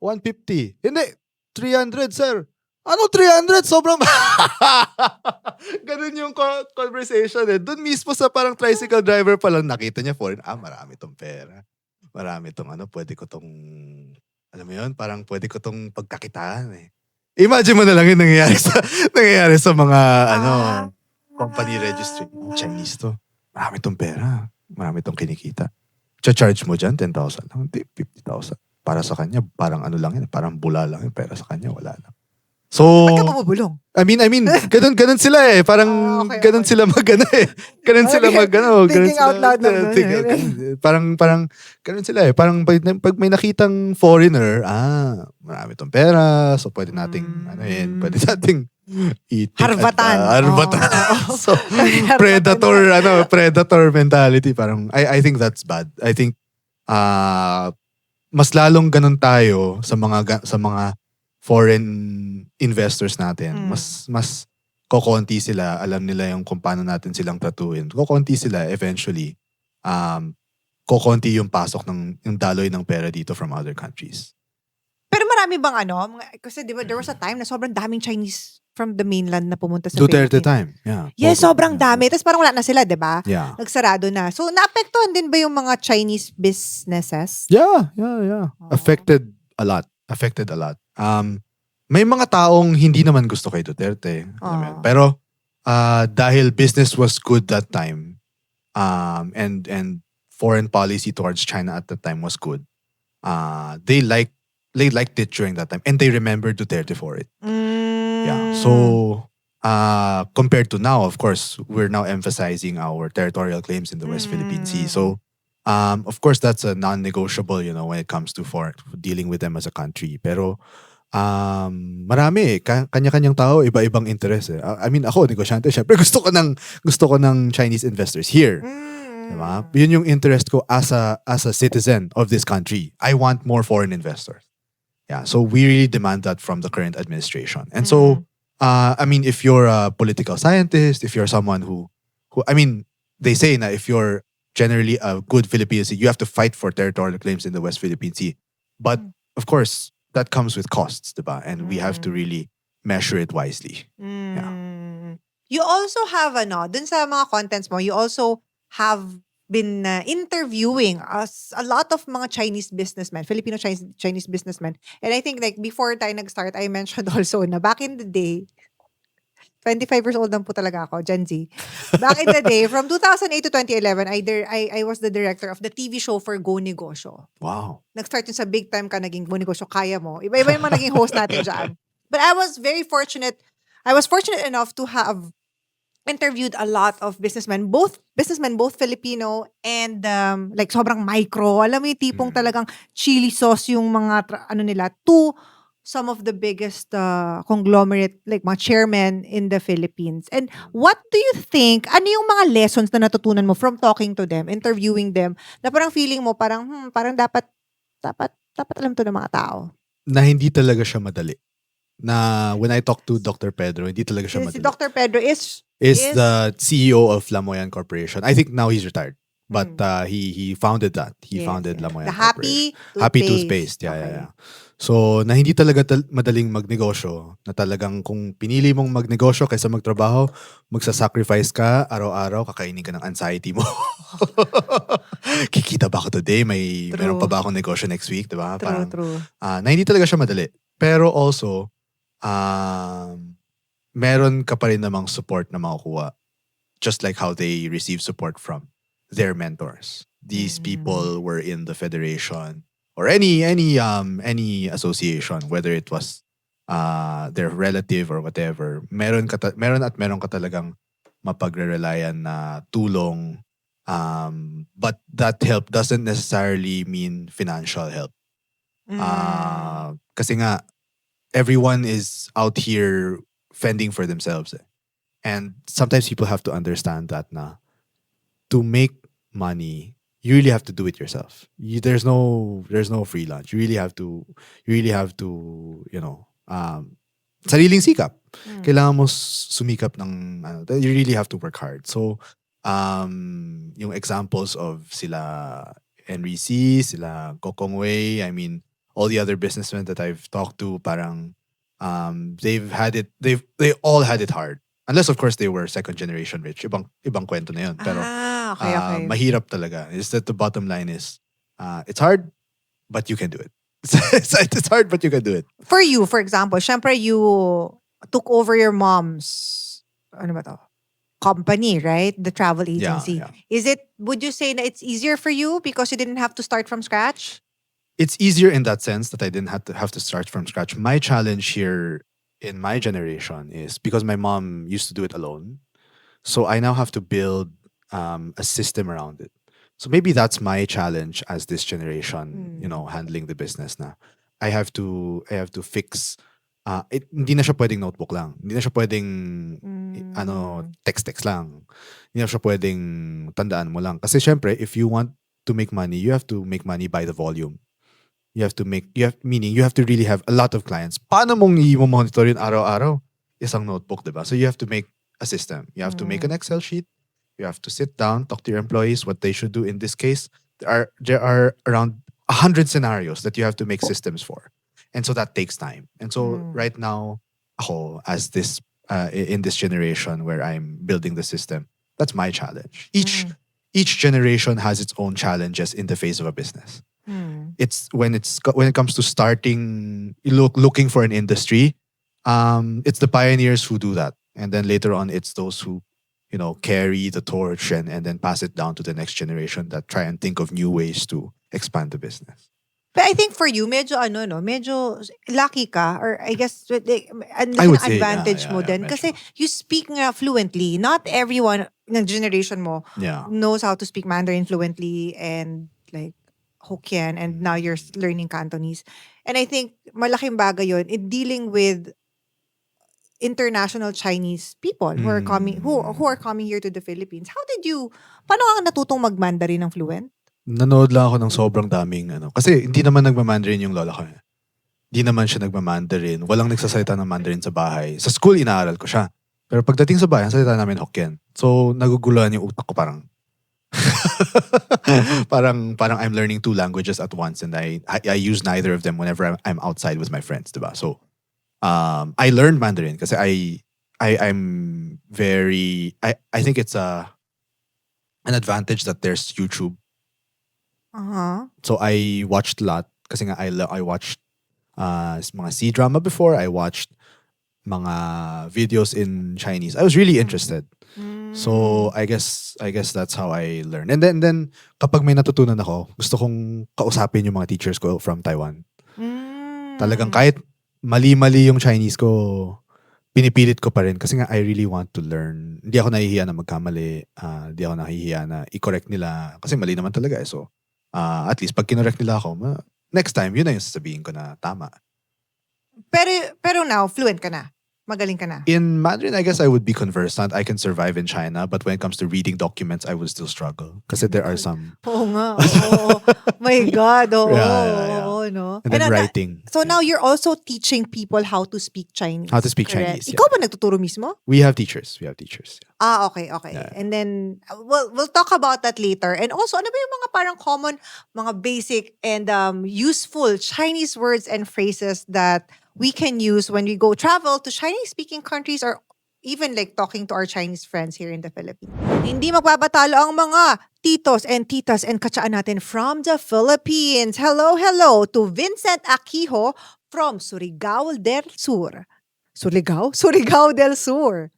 Speaker 1: 150. Hindi, 300, sir. Ano 300? Sobrang... Ganun yung conversation eh. Doon mismo sa parang tricycle driver pa lang nakita niya foreign, marami tong pera. Marami tong pwede ko tong, alam mo yun, parang pwede ko tong pagkakitaan eh. Imagine mo na lang yung nangyayari sa mga company registry. Chinese to. Marami tong pera. Marami tong kinikita. Charge mo dyan, 10,000 lang. 50,000. Para sa kanya, parang lang yun. Parang bula lang yun. Pera sa kanya, wala lang. So,
Speaker 2: ba't ka bumubulong?
Speaker 1: I mean, ganun sila eh. Parang, ganun sila eh. Ganun sila
Speaker 2: Thinking out loud lang.
Speaker 1: Parang, ganun sila eh. Parang, pag may nakitang foreigner, marami tong pera. So, pwede nating, pwede nating
Speaker 2: Harbatan.
Speaker 1: So, predator mentality. Parang, I think that's bad. I think, mas lalong ganun tayo sa mga foreign investors natin. Mas kokonti sila, alam nila yung kung paano natin silang tratuin. Kokonti sila eventually. Kokonti yung pasok yung daloy ng pera dito from other countries.
Speaker 2: Pero marami bang kasi di ba there was a time na sobrang daming Chinese from the mainland na pumunta sa
Speaker 1: Duterte
Speaker 2: Philippines.
Speaker 1: time. Yeah.
Speaker 2: Yes, sobrang dami. Tapos parang wala na sila, di ba?
Speaker 1: Yeah.
Speaker 2: Nagsarado na. So, naapektuhan din ba yung mga Chinese businesses?
Speaker 1: Yeah. Affected a lot. may mga taong hindi naman gusto kay Duterte. Alam mo yun. Pero dahil business was good that time, and foreign policy towards China at that time was good, they liked it during that time, and they remembered Duterte for it. Yeah. So compared to now, of course, we're now emphasizing our territorial claims in the West Philippine Sea. So of course, that's a non-negotiable, when it comes to dealing with them as a country. Pero marami kanya-kanyang tao, iba-ibang interest eh. I mean, ako, negosyante, syempre gusto ko ng Chinese investors here. Diba? Yun yung interest ko as a citizen of this country. I want more foreign investors. Yeah, so we really demand that from the current administration. And so, I mean, if you're a political scientist, if you're someone who I mean, they say na if you're generally a good Filipino, you have to fight for territorial claims in the West Philippine Sea. But of course, that comes with costs, diba? And we have to really measure it wisely. Yeah.
Speaker 2: You also have, dun sa mga contents mo, you also have been interviewing a lot of mga Chinese businessmen, Filipino-Chinese businessmen. And I think like before tayo nag-start, I mentioned also na back in the day, 25 years old lang po talaga ako, Gen Z. Back in the day, from 2008 to 2011, I was the director of the TV show for Go Negosyo.
Speaker 1: Wow.
Speaker 2: Nag-start yun sa big time ka, naging Go Negosyo, kaya mo. Iba-iba yung mga naging host natin dyan. But I was fortunate enough to have interviewed a lot of businessmen, both Filipino and like sobrang micro. Alam mo yung tipong talagang chili sauce yung mga nila, to some of the biggest conglomerate, like mga chairmen in the Philippines. And what do you think, ano yung mga lessons na natutunan mo from talking to them, interviewing them, na parang feeling mo parang dapat alam to ng mga tao?
Speaker 1: Na hindi talaga siya madali. Na when I talk to Dr. Pedro, hindi talaga siya madali.
Speaker 2: Si Dr. Pedro is
Speaker 1: the CEO of Lamoyan Corporation. I think now he's retired. But he founded that. He founded Lamoyan
Speaker 2: the Happee
Speaker 1: Corporation. Happee Toothpaste. Yeah. So, na hindi talaga madaling magnegosyo. Na talagang kung pinili mong magnegosyo kaysa magtrabaho, magsasacrifice ka, araw-araw, kakainin ka ng anxiety mo. Kikita ba ako today? Meron pa ba akong negosyo next week? Diba?
Speaker 2: True.
Speaker 1: Na hindi talaga siya madali. Pero also, meron ka pa rin namang support na makukuha, just like how they receive support from their mentors. These people were in the federation or any association, whether it was their relative or whatever. Meron ka talagang mapagre-relyan na tulong, but that help doesn't necessarily mean financial help. Kasi nga, everyone is out here fending for themselves. And sometimes people have to understand that na to make money, you really have to do it yourself. There's no free lunch. You really have to, sariling sikap. Kailangan mo sumikap ng, you really have to work hard. So, yung examples of sila Henry C, sila Kokong Wei, I mean, all the other businessmen that I've talked to, parang they all had it hard. Unless, of course, they were second generation rich. Ibang kwento na yun. Pero
Speaker 2: okay.
Speaker 1: mahirap talaga. Is that the bottom line is, it's hard, but you can do it. It's hard, but you can do it.
Speaker 2: For you, for example, syempre you took over your mom's, company, right? The travel agency.
Speaker 1: Yeah.
Speaker 2: Would you say that it's easier for you because you didn't have to start from scratch?
Speaker 1: It's easier in that sense that I didn't have to start from scratch. My challenge here in my generation is because my mom used to do it alone. So I now have to build a system around it. So maybe that's my challenge as this generation, handling the business na. I have to fix hindi na siya pwedeng notebook lang. Hindi na siya pwedeng text lang. Hindi na siya pwedeng tandaan mo lang. Kasi syempre, if you want to make money, you have to make money by the volume. Meaning you have to really have a lot of clients. Paano mong i-monitor yun araw-araw? Isang notebook, diba? So you have to make a system. You have to make an Excel sheet. You have to sit down, talk to your employees what they should do in this case. There are around 100 scenarios that you have to make systems for. And so that takes time. And so right now, ako, as this in this generation where I'm building the system, that's my challenge. Each generation has its own challenges in the face of a business. It's when it comes to starting looking for an industry, it's the pioneers who do that, and then later on it's those who carry the torch and then pass it down to the next generation that try and think of new ways to expand the business.
Speaker 2: But I think for you, medyo lucky ka, or I guess
Speaker 1: I would say,
Speaker 2: advantage mo din.
Speaker 1: medyo.
Speaker 2: Kasi you speak nga fluently. Not everyone ng generation mo
Speaker 1: Yeah.
Speaker 2: knows how to speak Mandarin fluently and like Hokkien, and now you're learning Cantonese. And I think malaking bagay yun in dealing with international Chinese people who are coming here to the Philippines. Paano ka natutong mag-Mandarin ng fluent?
Speaker 1: Nanood lang ako ng sobrang daming Kasi hindi naman nagmamandarin yung lola ko. Hindi naman siya nagmamandarin. Walang nagsasalita ng Mandarin sa bahay. Sa school, inaaral ko siya. Pero pagdating sa bahay, ang salita namin Hokkien. So, naguguluhan yung utak ko parang parang I'm learning two languages at once, and I use neither of them whenever I'm outside with my friends, diba? So, I learned Mandarin kasi I'm very I think it's an advantage that there's YouTube. So I watched a lot kasi nga I watched mga C-drama before. I watched mga videos in Chinese. I was really interested. So I guess that's how I learned. And then kapag may natutunan ako, gusto kong kausapin yung mga teachers ko from Taiwan. Talagang kahit mali-mali yung Chinese ko, pinipilit ko pa rin kasi nga I really want to learn. Hindi ako nahihiya na magkamali. Hindi ako nahihiya na i-correct nila kasi mali naman talaga. So at least pag kinorek nila ako, next time, yun na yung sasabihin ko na tama.
Speaker 2: Pero now, fluent ka na. Magaling ka na.
Speaker 1: In Mandarin, I guess I would be conversant. I can survive in China, but when it comes to reading documents, I would still struggle. Kasi there are some...
Speaker 2: Oo nga. Oo. My God. Oo.
Speaker 1: Yeah.
Speaker 2: Oo, no?
Speaker 1: And then writing.
Speaker 2: So now you're also teaching people how to speak Chinese.
Speaker 1: How to speak
Speaker 2: correct?
Speaker 1: Chinese.
Speaker 2: Ikaw ba nagtuturo mismo?
Speaker 1: We have teachers. Yeah.
Speaker 2: Okay.
Speaker 1: Yeah.
Speaker 2: And then, we'll talk about that later. And also, ano ba yung mga parang common, mga basic and useful Chinese words and phrases that we can use when we go travel to Chinese-speaking countries, or even like talking to our Chinese friends here in the Philippines. Hindi magbabatalo ang mga titos and titas and Ka-Tsaa natin from the Philippines. Hello to Vincent Aquino from Surigao del Sur. Surigao del Sur.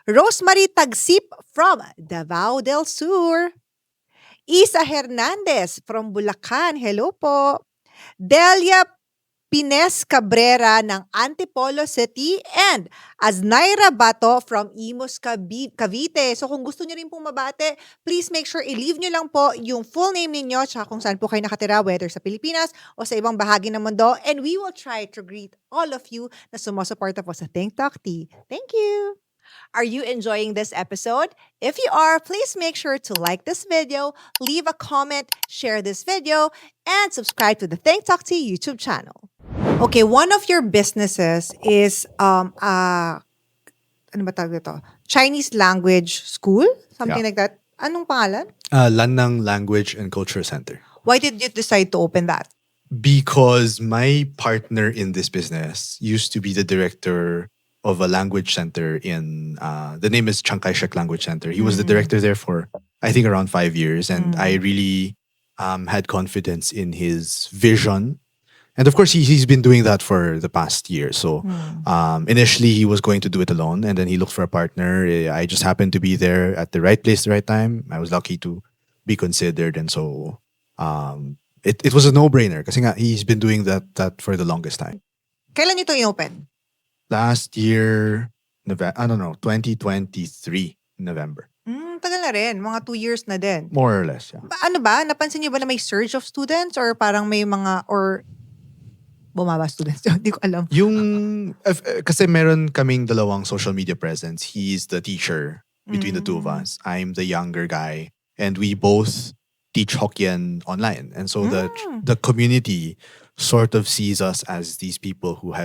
Speaker 2: Rosemary Tagsip from Davao del Sur. Isa Hernandez from Bulacan. Hello po. Delia Pines Cabrera ng Antipolo City, and Aznaira Bato from Imus, Cavite. So kung gusto niyo rin pong mabate, please make sure i-leave niyo lang po yung full name ninyo tsaka kung saan po kayo nakatira, whether sa Pilipinas o sa ibang bahagi ng mundo, and we will try to greet all of you na sumusuporta po sa Think Talk Tea. Thank you! Are you enjoying this episode? If you are, please make sure to like this video, leave a comment, share this video, and subscribe to the Think Talk Tea YouTube channel. Okay, one of your businesses is ano ba tawag ito? Chinese language school? Something like that. Anong pangalan?
Speaker 1: Lanang Language and Culture Center.
Speaker 2: Why did you decide to open that?
Speaker 1: Because my partner in this business used to be the director of a language center in, the name is Chiang Kai-shek Language Center. He was the director there for, I think, around 5 years. And I really had confidence in his vision. And of course, he's been doing that for the past year. So initially, he was going to do it alone. And then he looked for a partner. I just happened to be there at the right place, the right time. I was lucky to be considered. And so it was a no-brainer. Kasi nga, he's been doing that for the longest time.
Speaker 2: Kailan ito i-open?
Speaker 1: Last year, 2023, November.
Speaker 2: Tagal na rin. Mga 2 years na din.
Speaker 1: More or less, yeah.
Speaker 2: Ano ba? Napansin niyo ba na may surge of students? Or parang may mga, or bumaba students? Hindi ko alam.
Speaker 1: Kasi meron kaming dalawang social media presence. He's the teacher between the two of us. I'm the younger guy. And we both teach Hokkien online. And so the community sort of sees us as these people who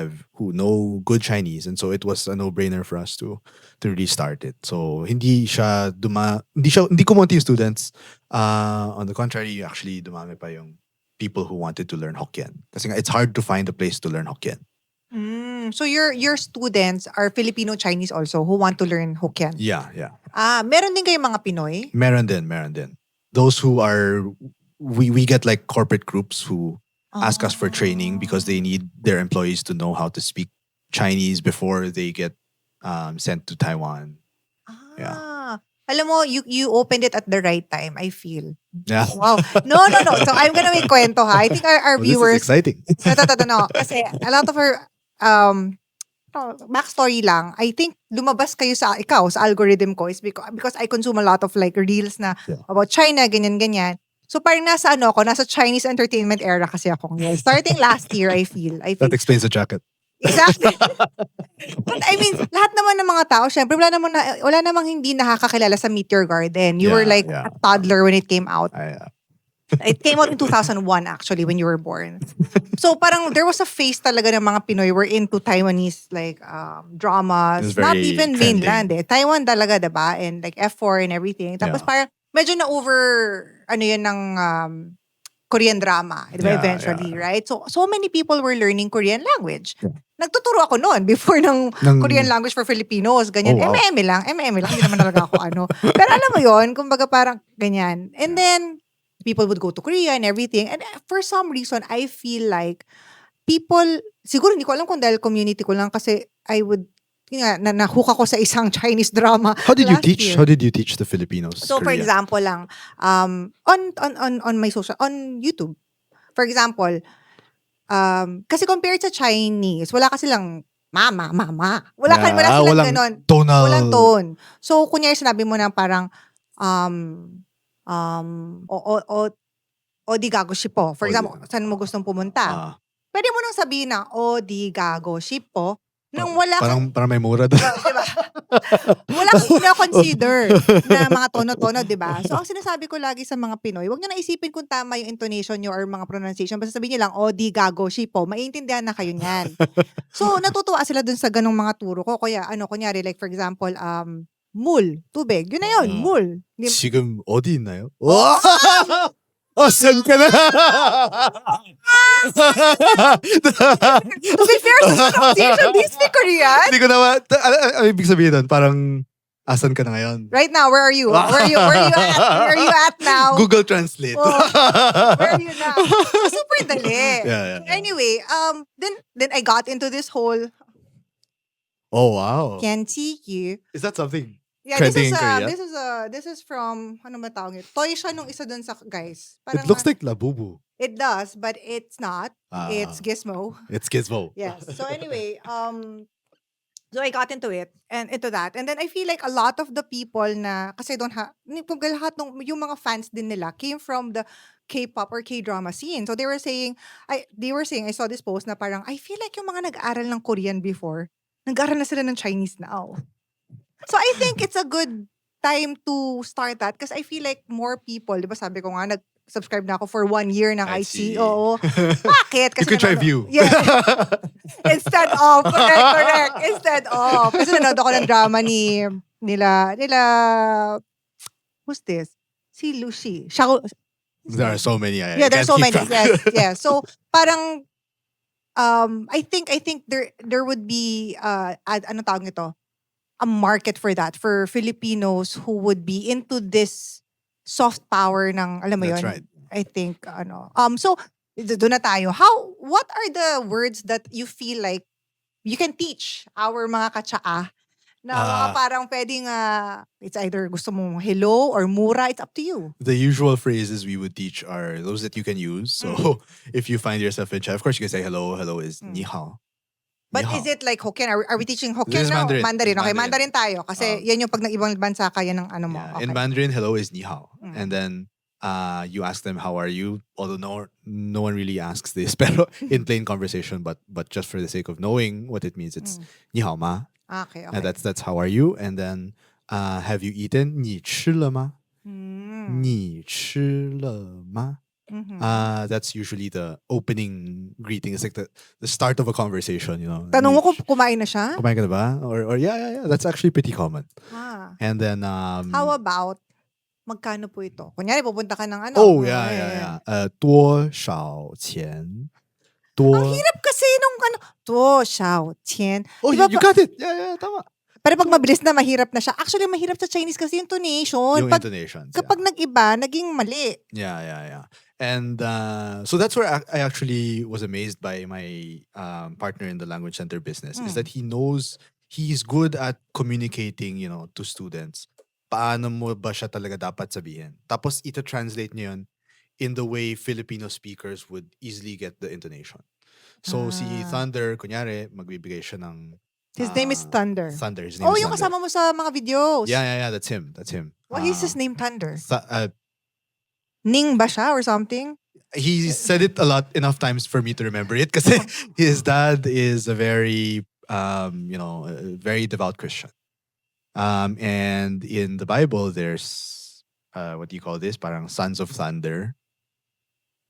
Speaker 1: know good Chinese, and so it was a no-brainer for us to really start it. So hindi kumonti yung students. On the contrary, actually dumami pa yung people who wanted to learn Hokkien. Kasi nga, it's hard to find a place to learn Hokkien.
Speaker 2: So your students are Filipino-Chinese also who want to learn Hokkien?
Speaker 1: Yeah.
Speaker 2: Meron din kayong mga Pinoy?
Speaker 1: Meron din. Those who are we get like corporate groups who ask us for training because they
Speaker 2: Oh.
Speaker 1: need their employees to know how to speak Chinese before they get sent to Taiwan. Yeah.
Speaker 2: Alam mo, you opened it at the right time, I feel.
Speaker 1: Yeah.
Speaker 2: Wow. No. So I'm gonna make kwento ha. I think our
Speaker 1: Well, this is
Speaker 2: viewers,
Speaker 1: exciting.
Speaker 2: no. Kasi a lot of our, backstory lang, I think lumabas kayo sa algorithm ko is because I consume a lot of like reels na
Speaker 1: Yeah.
Speaker 2: about China, ganyan. So parang nasa Chinese entertainment era kasi ako ngayon. Starting last year, I feel.
Speaker 1: That explains the jacket.
Speaker 2: Exactly. But I mean, lahat naman ng mga tao, syempre, wala namang hindi nakakakilala sa Meteor Garden. You were
Speaker 1: Yeah,
Speaker 2: like
Speaker 1: yeah.
Speaker 2: a toddler when it came out.
Speaker 1: I,
Speaker 2: It came out in 2001 actually, when you were born. So parang there was a phase talaga ng mga Pinoy were into Taiwanese like
Speaker 1: It
Speaker 2: dramas.
Speaker 1: was
Speaker 2: Not
Speaker 1: very
Speaker 2: even
Speaker 1: trending.
Speaker 2: mainland eh. Taiwan talaga, diba? And like F4 and everything. Tapos
Speaker 1: Yeah.
Speaker 2: parang medyo na over, yun ng Korean drama, diba?
Speaker 1: Yeah,
Speaker 2: Eventually,
Speaker 1: yeah.
Speaker 2: right? So many people were learning Korean language.
Speaker 1: Yeah.
Speaker 2: Nagtuturo ako noon before ng Korean language for Filipinos. Ganyan.
Speaker 1: Oh, wow.
Speaker 2: MM lang. Hindi naman talaga ako Pero alam mo yun, kumbaga parang ganyan. And then, people would go to Korea and everything. And for some reason, I feel like people, siguro hindi ko alam kung dahil community ko lang kasi I would, nahook ako sa isang Chinese drama.
Speaker 1: How did you
Speaker 2: last
Speaker 1: teach?
Speaker 2: year.
Speaker 1: How did you teach the Filipinos?
Speaker 2: So for
Speaker 1: Korean?
Speaker 2: example lang, on my on YouTube. For example, kasi compared sa Chinese, wala kasi lang mama. Wala silang
Speaker 1: walang
Speaker 2: ganon.
Speaker 1: tonal.
Speaker 2: Walang tone. So kunyari sinabi mo na parang o di gago po. For
Speaker 1: O,
Speaker 2: example, saan mo gustong pumunta? Pwede mo nang sabihin na o di gago po. Nang wala kang
Speaker 1: parang may mura doon.
Speaker 2: diba? Wala kang consider na mga tono-tono, diba? So, ang sinasabi ko lagi sa mga Pinoy, huwag nyo na isipin kung tama yung intonation nyo or mga pronunciation. Basta sabihin nyo lang, o di gago po. Maiintindihan na kayo niyan. So, natutuwa sila dun sa ganong mga turo ko. Kaya, kunyari, like for example, 물, tubig. Yun na yun, 물.
Speaker 1: 지금 어디 있나요? 와! saan ka na?
Speaker 2: To be fair sa pronunciation, do you speak Korean?
Speaker 1: Hindi ko naman, ibig sabihin doon, parang, asan ka na ngayon?
Speaker 2: Right now, where are you? Where are you at? Where are you at now?
Speaker 1: Google Translate.
Speaker 2: Oh, where are you now? Super dali.
Speaker 1: Yeah.
Speaker 2: Anyway, then I got into this whole
Speaker 1: Oh, wow.
Speaker 2: Kianchi.
Speaker 1: Is that something?
Speaker 2: Yeah,
Speaker 1: Trending in Korea?
Speaker 2: this is from, ano ba tawag ito? Toy siya nung isa dun sa guys.
Speaker 1: It looks like Labubu.
Speaker 2: It does, but it's not. It's Gizmo.
Speaker 1: It's Gizmo.
Speaker 2: Yes. So anyway, so I got into it and into that. And then I feel like a lot of the people na, kasi lahat yung mga fans din nila came from the K-pop or K-drama scene. So they were saying, I saw this post na parang, I feel like yung mga nag-aral ng Korean before, nag-aral na sila ng Chinese now. So I think it's a good time to start that because I feel like more people, di ba sabi ko nga, nag-subscribe na ako for 1 year ng
Speaker 1: I
Speaker 2: IC.
Speaker 1: see.
Speaker 2: Oo. Bakit?
Speaker 1: You could try View.
Speaker 2: Yeah. Instead of, correct. Instead of. Kasi nanood ako ng drama nila, who's this? Si Lucy.
Speaker 1: There are so many.
Speaker 2: Yeah, there are so many. Yes. So, parang, I think there would be, ano tawag nito? A market for that, for Filipinos who would be into this soft power ng, alam mo
Speaker 1: That's
Speaker 2: yun?
Speaker 1: right.
Speaker 2: I think, so, doon na tayo. What are the words that you feel like you can teach our mga Ka-Tsaa na mga parang pwedeng, it's either gusto mong hello or mura, it's up to you.
Speaker 1: The usual phrases we would teach are those that you can use. So if you find yourself in China, of course you can say hello. Hello is ni hao.
Speaker 2: But
Speaker 1: Ni hao.
Speaker 2: is it like Hokkien? Are we teaching Hokkien
Speaker 1: This is
Speaker 2: now?
Speaker 1: Mandarin.
Speaker 2: Mandarin. Okay,
Speaker 1: Mandarin.
Speaker 2: Mandarin tayo. Kasi yan yung pag nag-ibang bansa ka, yan ang ano mo.
Speaker 1: Yeah.
Speaker 2: Okay.
Speaker 1: In Mandarin, hello is ni hao. And then you ask them, how are you? Although no one really asks this, pero in plain conversation, but just for the sake of knowing what it means, it's ni hao ma.
Speaker 2: Okay.
Speaker 1: And that's how are you? And then have you eaten? 你吃了吗? 你吃了吗? That's usually the opening greeting. It's like the start of a conversation, you know.
Speaker 2: Tanong mo kung kumain na siya?
Speaker 1: Kumain ka na ba? Or yeah. That's actually pretty common. And then
Speaker 2: How about magkano po ito? Kunyari pupunta ka ng ano?
Speaker 1: Oh, yeah. 多少钱?
Speaker 2: Ang hirap kasi nung ano, 多少钱?
Speaker 1: Oh,
Speaker 2: Diba
Speaker 1: you got it. Yeah, tama.
Speaker 2: Pero pag mabilis na, mahirap na siya. Actually, mahirap sa Chinese kasi yung intonation.
Speaker 1: Yung intonations.
Speaker 2: Kapag nag-iba, naging mali.
Speaker 1: Yeah. And so that's where I actually was amazed by my partner in the language center business is that he's good at communicating, to students. Paano mo ba siya talaga dapat sabihin? Tapos ita-translate niya yun in the way Filipino speakers would easily get the intonation. So si Thunder, kunyari, magbibigay siya ng
Speaker 2: His name is Thunder.
Speaker 1: Thunder. His name
Speaker 2: Oh,
Speaker 1: is
Speaker 2: yung
Speaker 1: Thunder.
Speaker 2: kasama mo sa mga videos.
Speaker 1: Yeah, that's him.
Speaker 2: Why is his name Thunder?
Speaker 1: Th-
Speaker 2: Ning ba siya or something?
Speaker 1: he said it a lot enough times for me to remember it because his dad is a very very devout Christian. And in the Bible there's what do you call this? Parang sons of thunder.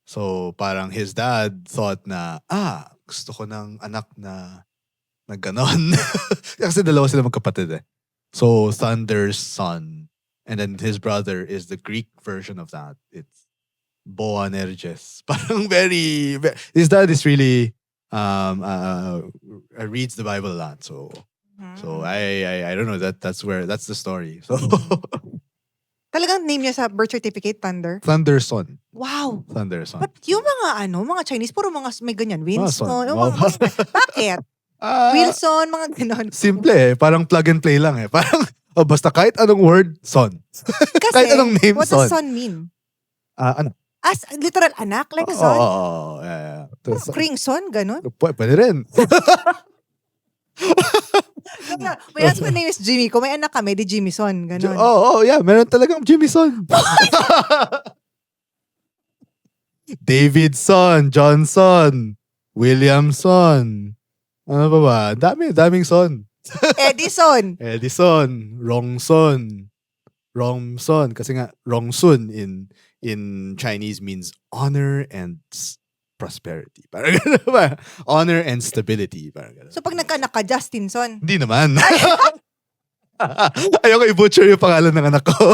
Speaker 1: So parang his dad thought na gusto ko ng anak na ganon. Kasi dalawa sila magkapatid eh. So Thunder's son and then his brother is the Greek version of that. It's Boanerges. Parang his dad is really reads the Bible a lot. So I don't know that's the story. So
Speaker 2: Talagang name niya sa birth certificate, Thunder?
Speaker 1: Thunder's son.
Speaker 2: Wow.
Speaker 1: Thunder's son.
Speaker 2: But yung mga Chinese, puro mga may ganyan. Wilson.
Speaker 1: son.
Speaker 2: Yung
Speaker 1: Wow.
Speaker 2: Bakit? Wilson, mga ganon.
Speaker 1: Simple eh. Parang plug and play lang eh. Parang basta kahit anong word, son.
Speaker 2: Kasi,
Speaker 1: kahit anong name,
Speaker 2: what
Speaker 1: son.
Speaker 2: does son mean?
Speaker 1: Ano?
Speaker 2: As literal anak, like a son?
Speaker 1: Oo. Yeah.
Speaker 2: Kring son, ganon?
Speaker 1: Pwede rin.
Speaker 2: My husband name is Jimmy. Kung may anak kami, di Jimmy son, ganon.
Speaker 1: Yeah. Meron talagang Jimmyson. Davidson, Johnson, Williamson. Ano pa ba? Daming son.
Speaker 2: Edison.
Speaker 1: Romson. Kasi nga, Rongsun in Chinese means honor and prosperity. Parang gano'n ba? Honor and stability. Parang gano'n.
Speaker 2: So pag nagkaanak ka, Justinson.
Speaker 1: Hindi naman. Ayoko i-butcher yung pangalan ng anak ko.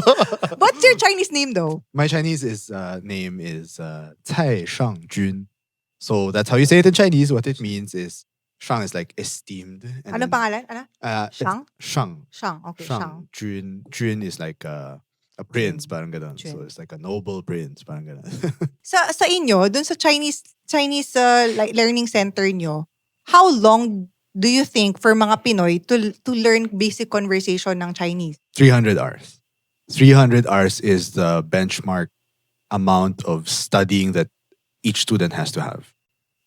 Speaker 2: What's your Chinese name though?
Speaker 1: My Chinese name is Cai Shangjun. So that's how you say it in Chinese. What it means is Shang is like esteemed. And
Speaker 2: Anong pangalan? Ano? Shang?
Speaker 1: Shang.
Speaker 2: Shang. Okay, Shang.
Speaker 1: Jun is like a prince,
Speaker 2: Jun.
Speaker 1: parang ganun.
Speaker 2: Jun.
Speaker 1: So it's like a noble prince, parang ganun.
Speaker 2: Sa inyo, dun sa Chinese like learning center nyo, how long do you think for mga Pinoy to learn basic conversation ng Chinese?
Speaker 1: 300 hours. 300 hours is the benchmark amount of studying that each student has to have.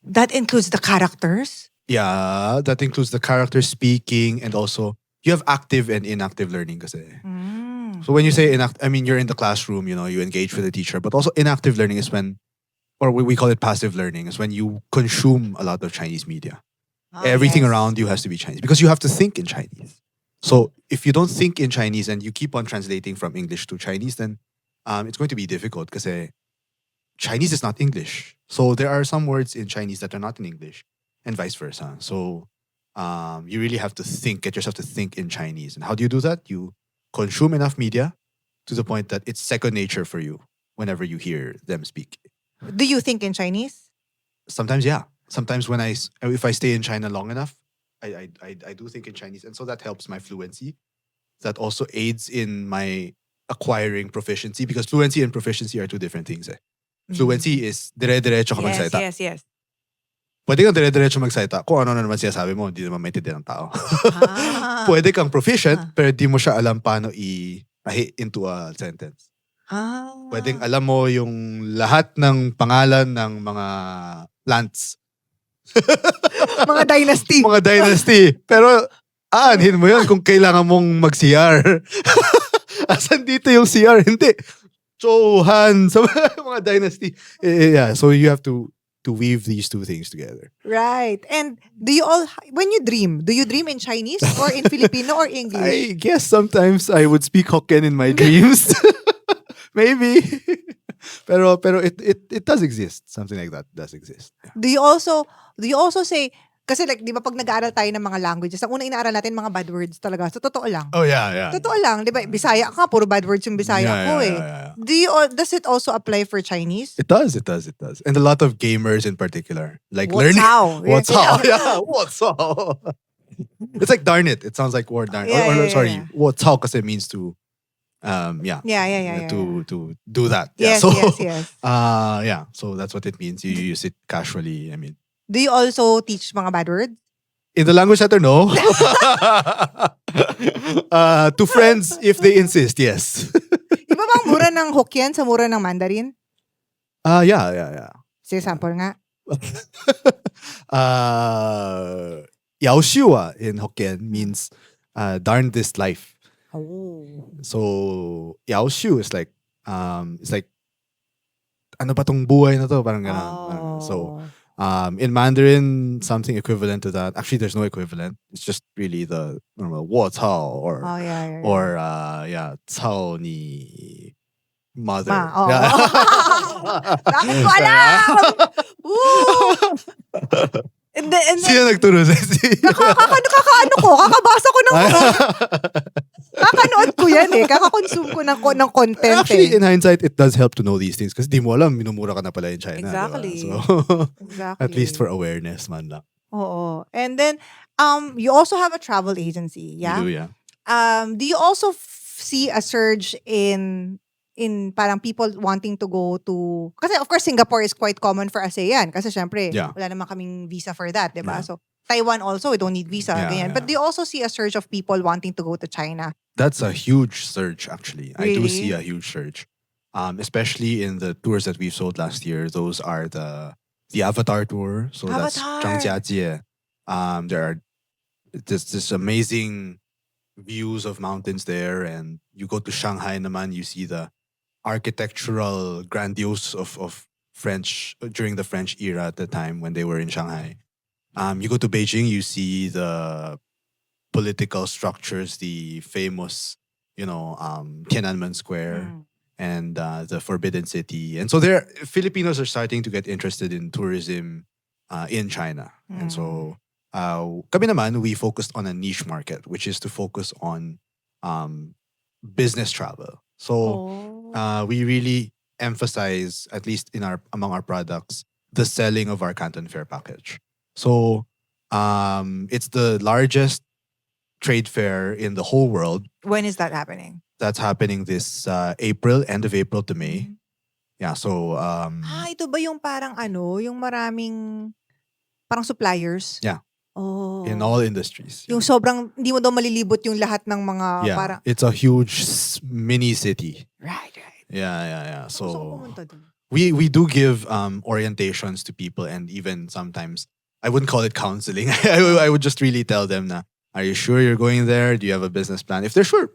Speaker 2: That includes the characters?
Speaker 1: Yeah, that includes the character speaking and also you have active and inactive learning kasi. So when you say you're in the classroom, you engage with the teacher, but also inactive learning is when, or we call it passive learning, is when you consume a lot of Chinese media. Everything
Speaker 2: yes.
Speaker 1: around you has to be Chinese because you have to think in Chinese. So if you don't think in Chinese and you keep on translating from English to Chinese, then it's going to be difficult because Chinese is not English. So there are some words in Chinese that are not in English and vice versa. So you really have to get yourself to think in Chinese. And how do you do that? You consume enough media to the point that it's second nature for you whenever you hear them speak.
Speaker 2: Do you think in Chinese?
Speaker 1: Sometimes, yeah. Sometimes if I stay in China long enough, I do think in Chinese. And so that helps my fluency. That also aids in my acquiring proficiency because fluency and proficiency are two different things. Fluency is dire-diretso ka magsalita.
Speaker 2: Yes.
Speaker 1: Pwede kang dire-diretso magsalita kung ano naman sinasabi mo, hindi naman maintindihan ng tao. Pwede kang proficient, pero di mo siya alam paano into a sentence. Pwedeng alam mo yung lahat ng pangalan ng mga plants.
Speaker 2: Mga dynasty.
Speaker 1: Mga dynasty. Pero aanhin mo yun kung kailangan mong mag-CR. Asan dito yung CR? Hindi. Chohan. Sa mga dynasty. Yeah, so you have to weave these two things together.
Speaker 2: Right. And when you dream, do you dream in Chinese or in Filipino or English?
Speaker 1: I guess sometimes I would speak Hokkien in my dreams. Maybe. pero it does exist. Something like that does exist. Yeah.
Speaker 2: Do you also say, kasi like, di ba pag nag-aaral tayo ng mga languages, ang una inaaral natin mga bad words talaga. So, totoo lang.
Speaker 1: Oh, yeah.
Speaker 2: Totoo lang. Di ba? Bisaya ka, puro bad words yung Bisaya ko eh.
Speaker 1: Yeah.
Speaker 2: Does it also apply for Chinese?
Speaker 1: It does. And a lot of gamers in particular. Like
Speaker 2: What's
Speaker 1: learning.
Speaker 2: how?
Speaker 1: What's how? Yeah, what's how? It's like darn it. It sounds like word darn.
Speaker 2: Yeah,
Speaker 1: or
Speaker 2: yeah,
Speaker 1: sorry,
Speaker 2: yeah.
Speaker 1: what's how kasi means to
Speaker 2: Yeah.
Speaker 1: to do that. Yeah.
Speaker 2: Yes,
Speaker 1: So
Speaker 2: yes.
Speaker 1: so that's what it means. You use it casually. I mean,
Speaker 2: Do you also teach mga bad words?
Speaker 1: in the language center, no. To friends, if they insist, yes.
Speaker 2: Iba bang mura ng Hokkien sa mura ng Mandarin?
Speaker 1: Yeah.
Speaker 2: Sige, sample nga.
Speaker 1: Yao Xiu in Hokkien means darn this life.
Speaker 2: Oh.
Speaker 1: So Yao Xiu is like it's like ano ba tong buhay na to? Parang ganun. So in Mandarin, something equivalent to that. Actually, there's no equivalent. It's just really the normal 我操 or
Speaker 2: yeah.
Speaker 1: or 操你 mother.
Speaker 2: Ma, oo.
Speaker 1: Yeah.
Speaker 2: Bakit ko alam? Woo! And then,
Speaker 1: Sino nagturo sa
Speaker 2: kakaano ko, kakabasa ko ng kakanood ko yan eh. Kakakonsume ko ng content
Speaker 1: Actually,
Speaker 2: eh.
Speaker 1: in hindsight, it does help to know these things kasi di mo alam, minumura ka na pala in China.
Speaker 2: Exactly.
Speaker 1: Diba? So,
Speaker 2: Exactly.
Speaker 1: at least for awareness man lang.
Speaker 2: Oo. And then, you also have a travel agency, yeah?
Speaker 1: You do, yeah.
Speaker 2: Do you also see a surge in parang people wanting to go to, kasi of course Singapore is quite common for ASEAN kasi syempre
Speaker 1: Yeah.
Speaker 2: wala naman kaming visa for that, diba?
Speaker 1: Yeah.
Speaker 2: So Taiwan also, we don't need visa,
Speaker 1: Yeah,
Speaker 2: ganyan.
Speaker 1: yeah.
Speaker 2: But do you also see a surge of people wanting to go to China?
Speaker 1: That's a huge surge, actually. I do
Speaker 2: Really?
Speaker 1: see a huge surge. Especially in the tours that we've sold last year. Those are the Avatar tour. So that's
Speaker 2: Avatar.
Speaker 1: 张家界. There are this amazing views of mountains there, and you go to Shanghai naman, you see the architectural grandiose of French during the French era at the time when they were in Shanghai. You go to Beijing, you see the political structures, the famous, Tiananmen Square and the Forbidden City. And so Filipinos are starting to get interested in tourism in China. And so kami naman, we focused on a niche market, which is to focus on business travel. So we really emphasize, at least among our products, the selling of our Canton Fair package. So it's the largest trade fair in the whole world.
Speaker 2: When is that happening?
Speaker 1: That's happening this April, end of April to May. Yeah, so
Speaker 2: Ito ba yung parang yung maraming parang suppliers?
Speaker 1: Yeah.
Speaker 2: Oh.
Speaker 1: In all industries.
Speaker 2: Yung sobrang hindi mo daw malilibot yung lahat ng mga
Speaker 1: Yeah,
Speaker 2: parang
Speaker 1: it's a huge mini city.
Speaker 2: Right.
Speaker 1: Yeah.
Speaker 2: Gusto ko
Speaker 1: So
Speaker 2: pumunta dun.
Speaker 1: we do give orientations to people, and even sometimes I wouldn't call it counseling. I would just really tell them na, are you sure you're going there? Do you have a business plan? If they're sure,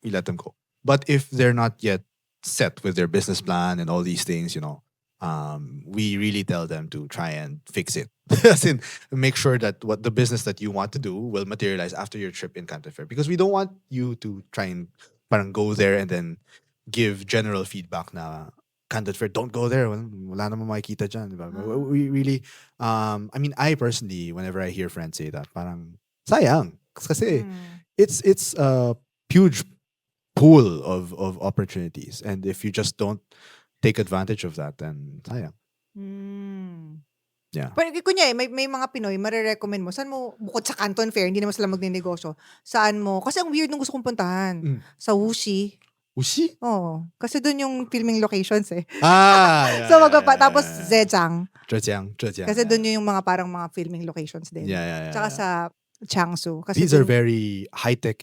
Speaker 1: we let them go. But if they're not yet set with their business plan and all these things, we really tell them to try and fix it. As in, make sure that what the business that you want to do will materialize after your trip in Canton Fair. Because we don't want you to try and parang go there and then give general feedback na Canton Fair, don't go there. Wala namang makikita dyan. Diba? We really, I personally, whenever I hear friends say that, parang sayang. Kasi it's a huge pool of opportunities. And if you just don't take advantage of that, then sayang. Yeah.
Speaker 2: Pero kunya may mga Pinoy, marirecommend mo, saan mo, bukod sa Canton Fair, hindi naman sila magnenegosyo, saan mo, kasi ang weird nung gusto kong puntahan, sa Wuxi.
Speaker 1: Wuxi?
Speaker 2: Oo. Kasi dun yung filming locations eh.
Speaker 1: Yeah,
Speaker 2: so tapos Zhejiang.
Speaker 1: Zhejiang.
Speaker 2: Kasi dun yung mga parang mga filming locations din.
Speaker 1: Yeah.
Speaker 2: Tsaka sa Jiangsu. Kasi
Speaker 1: these are very high-tech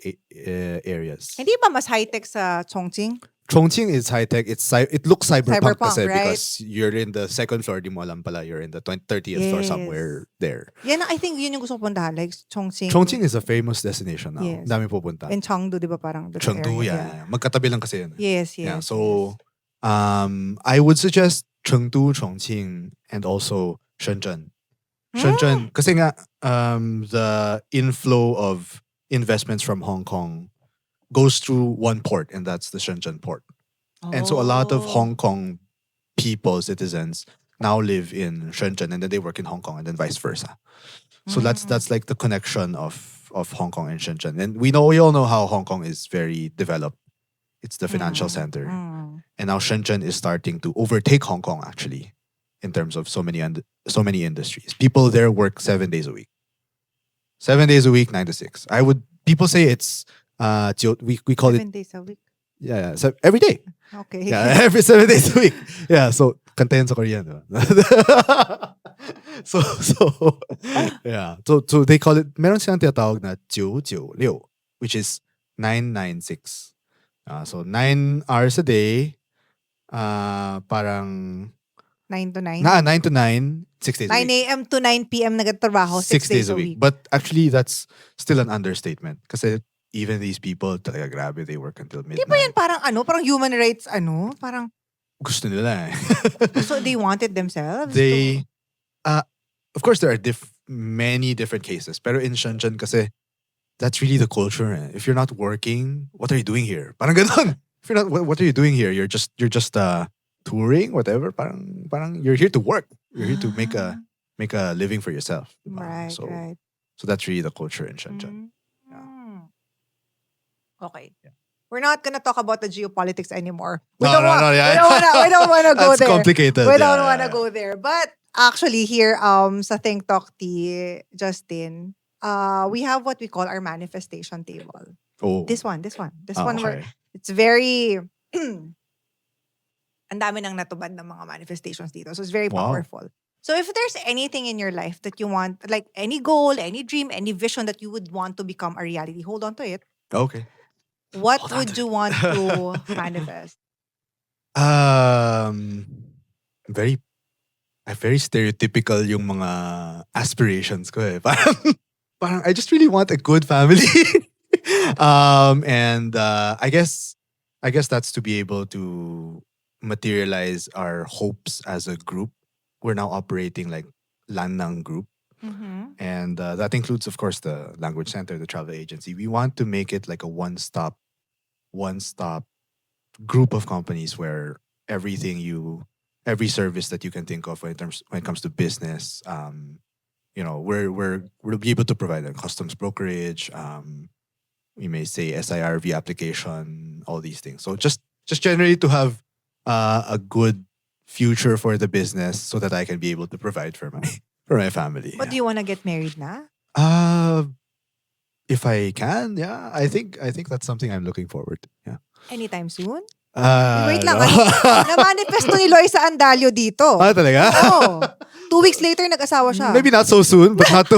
Speaker 1: areas.
Speaker 2: Hindi ba mas high-tech sa Chongqing?
Speaker 1: Chongqing is high-tech. It looks cyberpunk kasi,
Speaker 2: right?
Speaker 1: because you're in the second floor, di mo alam pala, you're in the 30th floor somewhere there.
Speaker 2: Yan, I think yun yung gusto ko puntahan, like Chongqing.
Speaker 1: Chongqing is a famous destination now.
Speaker 2: Yes.
Speaker 1: Dami pupunta.
Speaker 2: And Chengdu, di ba parang?
Speaker 1: Chengdu, yeah. Magkatabi lang kasi yun.
Speaker 2: Yes.
Speaker 1: Yeah, so I would suggest Chengdu, Chongqing, and also Shenzhen. Shenzhen, kasi nga, the inflow of investments from Hong Kong goes through one port, and that's the Shenzhen port. And so a lot of Hong Kong people, citizens, now live in Shenzhen, and then they work in Hong Kong, and then vice versa. So that's like the connection of Hong Kong and Shenzhen. And we all know how Hong Kong is very developed. It's the financial center. And now Shenzhen is starting to overtake Hong Kong, actually, in terms of so many industries. People there work 7 days a week. 7 days a week, 9 to 6. People say it's we call
Speaker 2: 7
Speaker 1: it
Speaker 2: days a week.
Speaker 1: Yeah. So every day.
Speaker 2: Okay.
Speaker 1: Yeah, every 7 days a week. Yeah, so kantayan sa Korean. Diba? so yeah. So they call it, meron silang tinatawag na 996, which is 996. So 9 hours a day, parang
Speaker 2: 9 to 9?
Speaker 1: 9 to 9, 6 days a
Speaker 2: 9
Speaker 1: week.
Speaker 2: a.m. to 9 p.m. nagtatrabaho, 6 days a week.
Speaker 1: But actually, that's still an understatement. Kasi even these people, talaga grabe, they work until
Speaker 2: Di ba yan
Speaker 1: midnight.
Speaker 2: parang human rights, parang,
Speaker 1: Gusto nila eh.
Speaker 2: so they wanted themselves?
Speaker 1: They, of course, there are many different cases. Pero in Shenzhen kasi, that's really the culture. Eh. If you're not working, what are you doing here? Parang ganon. If you're not, what are you doing here? You're just touring, whatever. Parang you're here to work. You're here to make a living for yourself. Diba?
Speaker 2: Right,
Speaker 1: so,
Speaker 2: right.
Speaker 1: So that's really the culture in Shenzhen.
Speaker 2: Mm. Okay.
Speaker 1: Yeah.
Speaker 2: We're not gonna talk about the geopolitics anymore.
Speaker 1: No, yeah.
Speaker 2: We don't wanna go
Speaker 1: That's
Speaker 2: there.
Speaker 1: complicated.
Speaker 2: We don't
Speaker 1: yeah,
Speaker 2: wanna
Speaker 1: yeah.
Speaker 2: go there. But actually here, sa Think Talk Tea, Justin, we have what we call our manifestation table.
Speaker 1: Oh.
Speaker 2: This one.
Speaker 1: Okay.
Speaker 2: It's very ang dami nang natubad ng mga manifestations dito. So it's very
Speaker 1: Wow.
Speaker 2: powerful. So if there's anything in your life that you want, like any goal, any dream, any vision that you would want to become a reality, hold on to it.
Speaker 1: Okay.
Speaker 2: What
Speaker 1: Hold on
Speaker 2: would
Speaker 1: to
Speaker 2: you
Speaker 1: it.
Speaker 2: want to manifest?
Speaker 1: Very stereotypical yung mga aspirations ko eh. Parang I just really want a good family. And I guess that's to be able to materialize our hopes as a group. We're now operating like Lanang Group.
Speaker 2: Mm-hmm.
Speaker 1: And that includes, of course, the language center, the travel agency. We want to make it like a one-stop group of companies where every service that you can think of when it comes to business, we'll be able to provide a customs brokerage. We may say SIRV application, all these things. So just generally to have a good future for the business, so that I can be able to provide for my family.
Speaker 2: But do you want to get married na?
Speaker 1: If I can, yeah, I think that's something I'm looking forward to. Yeah.
Speaker 2: Anytime soon?
Speaker 1: no.
Speaker 2: Wait lang. Na-manifesto ni Loy sa Andalio dito.
Speaker 1: Talaga?
Speaker 2: Oo. 2 weeks later, nag-asawa siya.
Speaker 1: Maybe not so soon, but not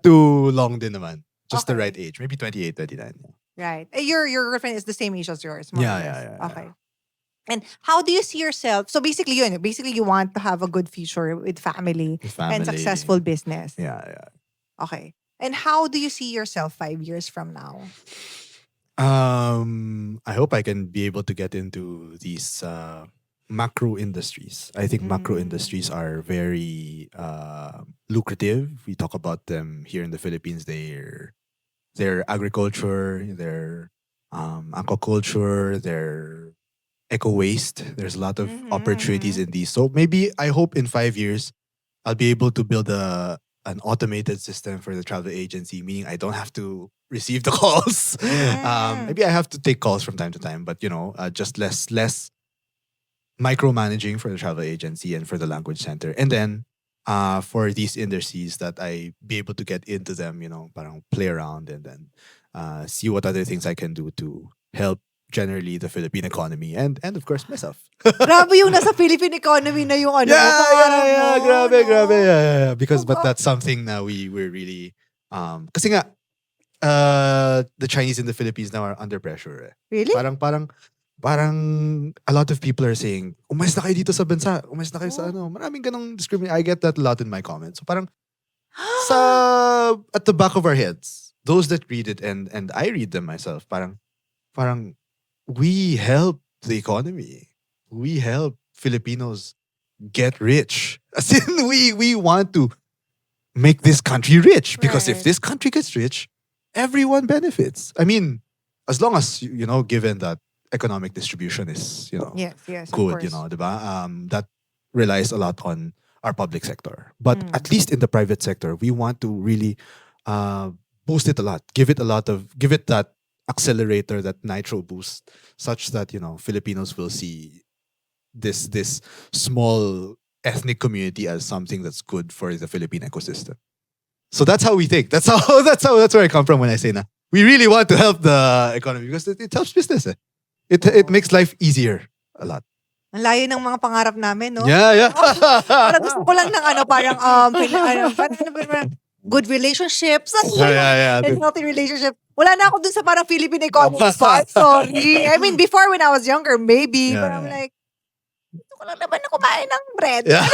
Speaker 1: too long din naman. Just the
Speaker 2: Okay.
Speaker 1: right age. Maybe 28, 29.
Speaker 2: Right. Your girlfriend is the same age as yours. More or
Speaker 1: Yeah,
Speaker 2: less.
Speaker 1: yeah.
Speaker 2: Okay. And how do you see yourself? So basically, you want to have a good future with family, and successful business.
Speaker 1: Yeah.
Speaker 2: Okay. And how do you see yourself 5 years from now?
Speaker 1: I hope I can be able to get into these macro industries. I think macro industries are very lucrative. We talk about them here in the Philippines. Their agriculture, their aquaculture, their eco waste. There's a lot of opportunities in these. So maybe I hope in 5 years I'll be able to build an automated system for the travel agency, meaning I don't have to receive the calls. Maybe I have to take calls from time to time, but just less micromanaging for the travel agency and for the language center. And then for these industries that I be able to get into them, parang play around and then see what other things I can do to help generally the Philippine economy and of course myself.
Speaker 2: Grabe yung nasa Philippine economy na yung ano.
Speaker 1: Yeah, grabe.
Speaker 2: no?
Speaker 1: Yeah. But that's something that we're really kasi nga the Chinese in the Philippines now are under pressure. Eh.
Speaker 2: Really?
Speaker 1: Parang a lot of people are saying, umalis na kayo dito sa bansa, umalis na kayo sa maraming ganong discrimination. I get that a lot in my comments. So parang at the back of our heads, those that read it and I read them myself, parang we help the economy. We help Filipinos get rich. As in, we want to make this country rich. Because if
Speaker 2: Right.
Speaker 1: this country gets rich, everyone benefits. I mean, as long as, given that economic distribution is,
Speaker 2: Yes, of
Speaker 1: good,
Speaker 2: course.
Speaker 1: diba? That relies a lot on our public sector. But at least in the private sector, we want to really boost it a lot. Give it that accelerator, that nitro boost, such that Filipinos will see this small ethnic community as something that's good for the Philippine ecosystem. So that's how we think. That's where I come from when I say na we really want to help the economy because it helps business. Eh. It makes life easier a lot.
Speaker 2: Ang layo ng mga pangarap namin, no?
Speaker 1: Yeah.
Speaker 2: Parang gusto ko lang ng parang good relationships.
Speaker 1: Yeah.
Speaker 2: And healthy relationship. Wala na ako dun sa parang Philippine economy part. Sorry. I mean, before when I was younger, maybe.
Speaker 1: Yeah,
Speaker 2: But I'm like, gusto ko lang naman na kumain ng bread.
Speaker 1: Yeah.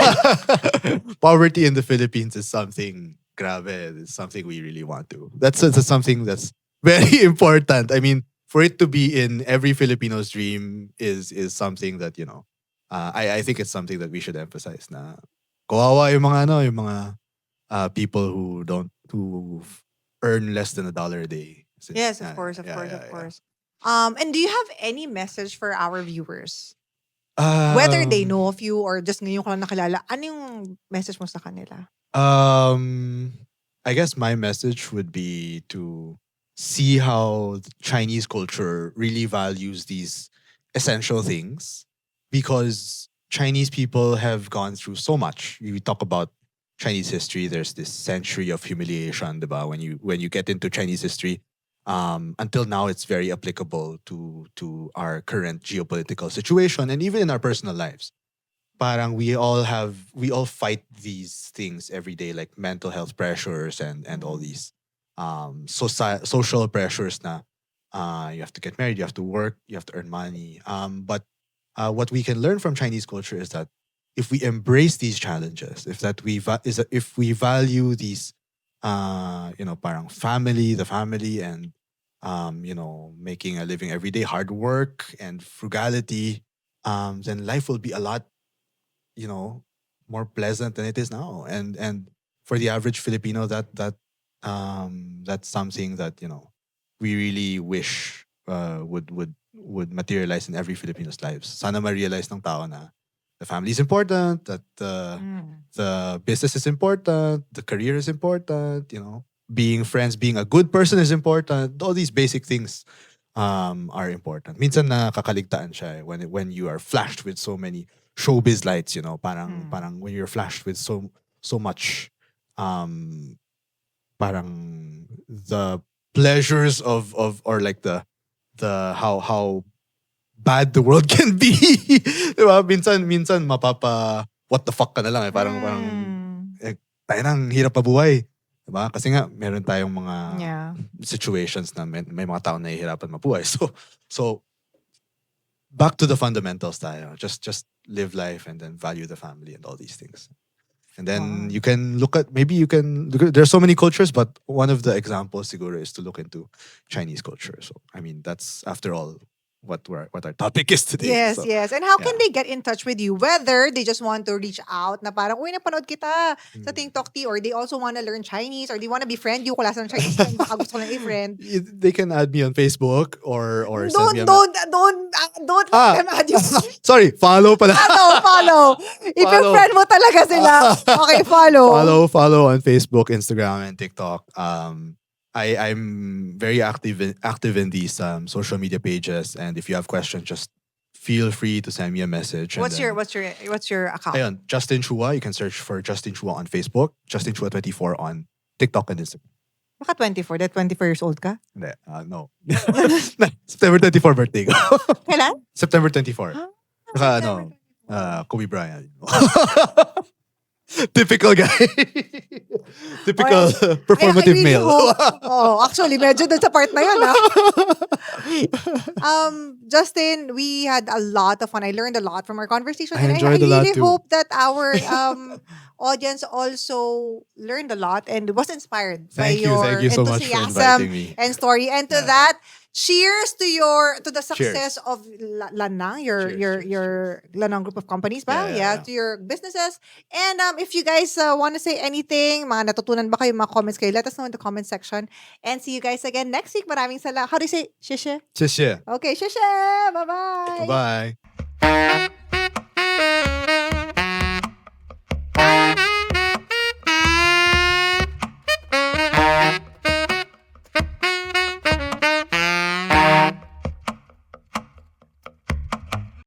Speaker 1: Poverty in the Philippines is something grabe. It's something we really want to. That's something that's very important. I mean, for it to be in every Filipino's dream is something that, you know, I think it's something that we should emphasize na kawawa yung mga people who earn less than $1 a day.
Speaker 2: Yes, of course. And do you have any message for our viewers? Whether they know of you or just ngayon ko lang nakilala, ano yung message mo sa kanila?
Speaker 1: I guess my message would be to see how the Chinese culture really values these essential things because Chinese people have gone through so much. You talk about Chinese history, there's this century of humiliation, diba? When you get into Chinese history, until now it's very applicable to our current geopolitical situation and even in our personal lives. Parang we all fight these things every day, like mental health pressures and all these social pressures na you have to get married, you have to work, you have to earn money. But what we can learn from Chinese culture is that if we embrace these challenges, if we value these, parang the family, and making a living every day, hard work and frugality, then life will be a lot, more pleasant than it is now. And for the average Filipino, that's something that we really wish would materialize in every Filipino's lives. Sana ma-realize ng tao na the family is important, that the business is important, the career is important, being friends, being a good person is important. All these basic things are important. Minsan nakakaligtaan siya when you are flashed with so many showbiz lights, parang when you're flashed with so much parang the pleasures of or like the how bad the world can be. Diba? Minsan what the fuck ka na lang eh. Parang tayo nang hirap mabuhay. Diba? Kasi nga meron tayong mga situations na may mga tao na nahihirapan mabuhay. So back to the fundamentals tayo. Just live life and then value the family and all these things. And then you can there's so many cultures, but one of the examples siguro is to look into Chinese culture. So I mean that's after all what our topic is today.
Speaker 2: Yes,
Speaker 1: So,
Speaker 2: yes. And how can they get in touch with you? Whether they just want to reach out na parang, uy, napanood kita sa TikTok or they also want to learn Chinese or they want to befriend you kung lasa ng Chinese friend, baka gusto ko lang i-friend.
Speaker 1: They can add me on Facebook or send me
Speaker 2: Don't let them add you.
Speaker 1: Sorry, follow pala.
Speaker 2: Follow. If your friend mo talaga sila, okay, follow.
Speaker 1: Follow on Facebook, Instagram, and TikTok. I'm very active in these social media pages, and if you have questions, just feel free to send me a message.
Speaker 2: What's your account?
Speaker 1: Ayun, Justin Chua. You can search for Justin Chua on Facebook, Justin Chua 24 on TikTok and Instagram.
Speaker 2: Baka 24? That 24 years old ka?
Speaker 1: Hindi, no. September 24 birthday ko.
Speaker 2: Kailan?
Speaker 1: September 24. Saka Kobe Bryant. Typical guy. Typical performative male.
Speaker 2: Actually, medyo dun sa part na yun, Justin, we had a lot of fun. I learned a lot from our conversation.
Speaker 1: I enjoyed a
Speaker 2: I
Speaker 1: lot
Speaker 2: really
Speaker 1: too.
Speaker 2: hope that our audience also learned a lot and was inspired by your
Speaker 1: Thank you so much for
Speaker 2: enthusiasm
Speaker 1: inviting me.
Speaker 2: and story. And to that, cheers to the success of Lanang, your Lanang group of companies, ba?
Speaker 1: Yeah.
Speaker 2: To your businesses. And if you guys want to say anything, mga natutunan ba kayo, mga comments kayo, let us know in the comment section. And see you guys again next week. Maraming salamat. How do you say? Shishe?
Speaker 1: Shishe.
Speaker 2: Okay, shishe. Bye-bye.
Speaker 1: Bye.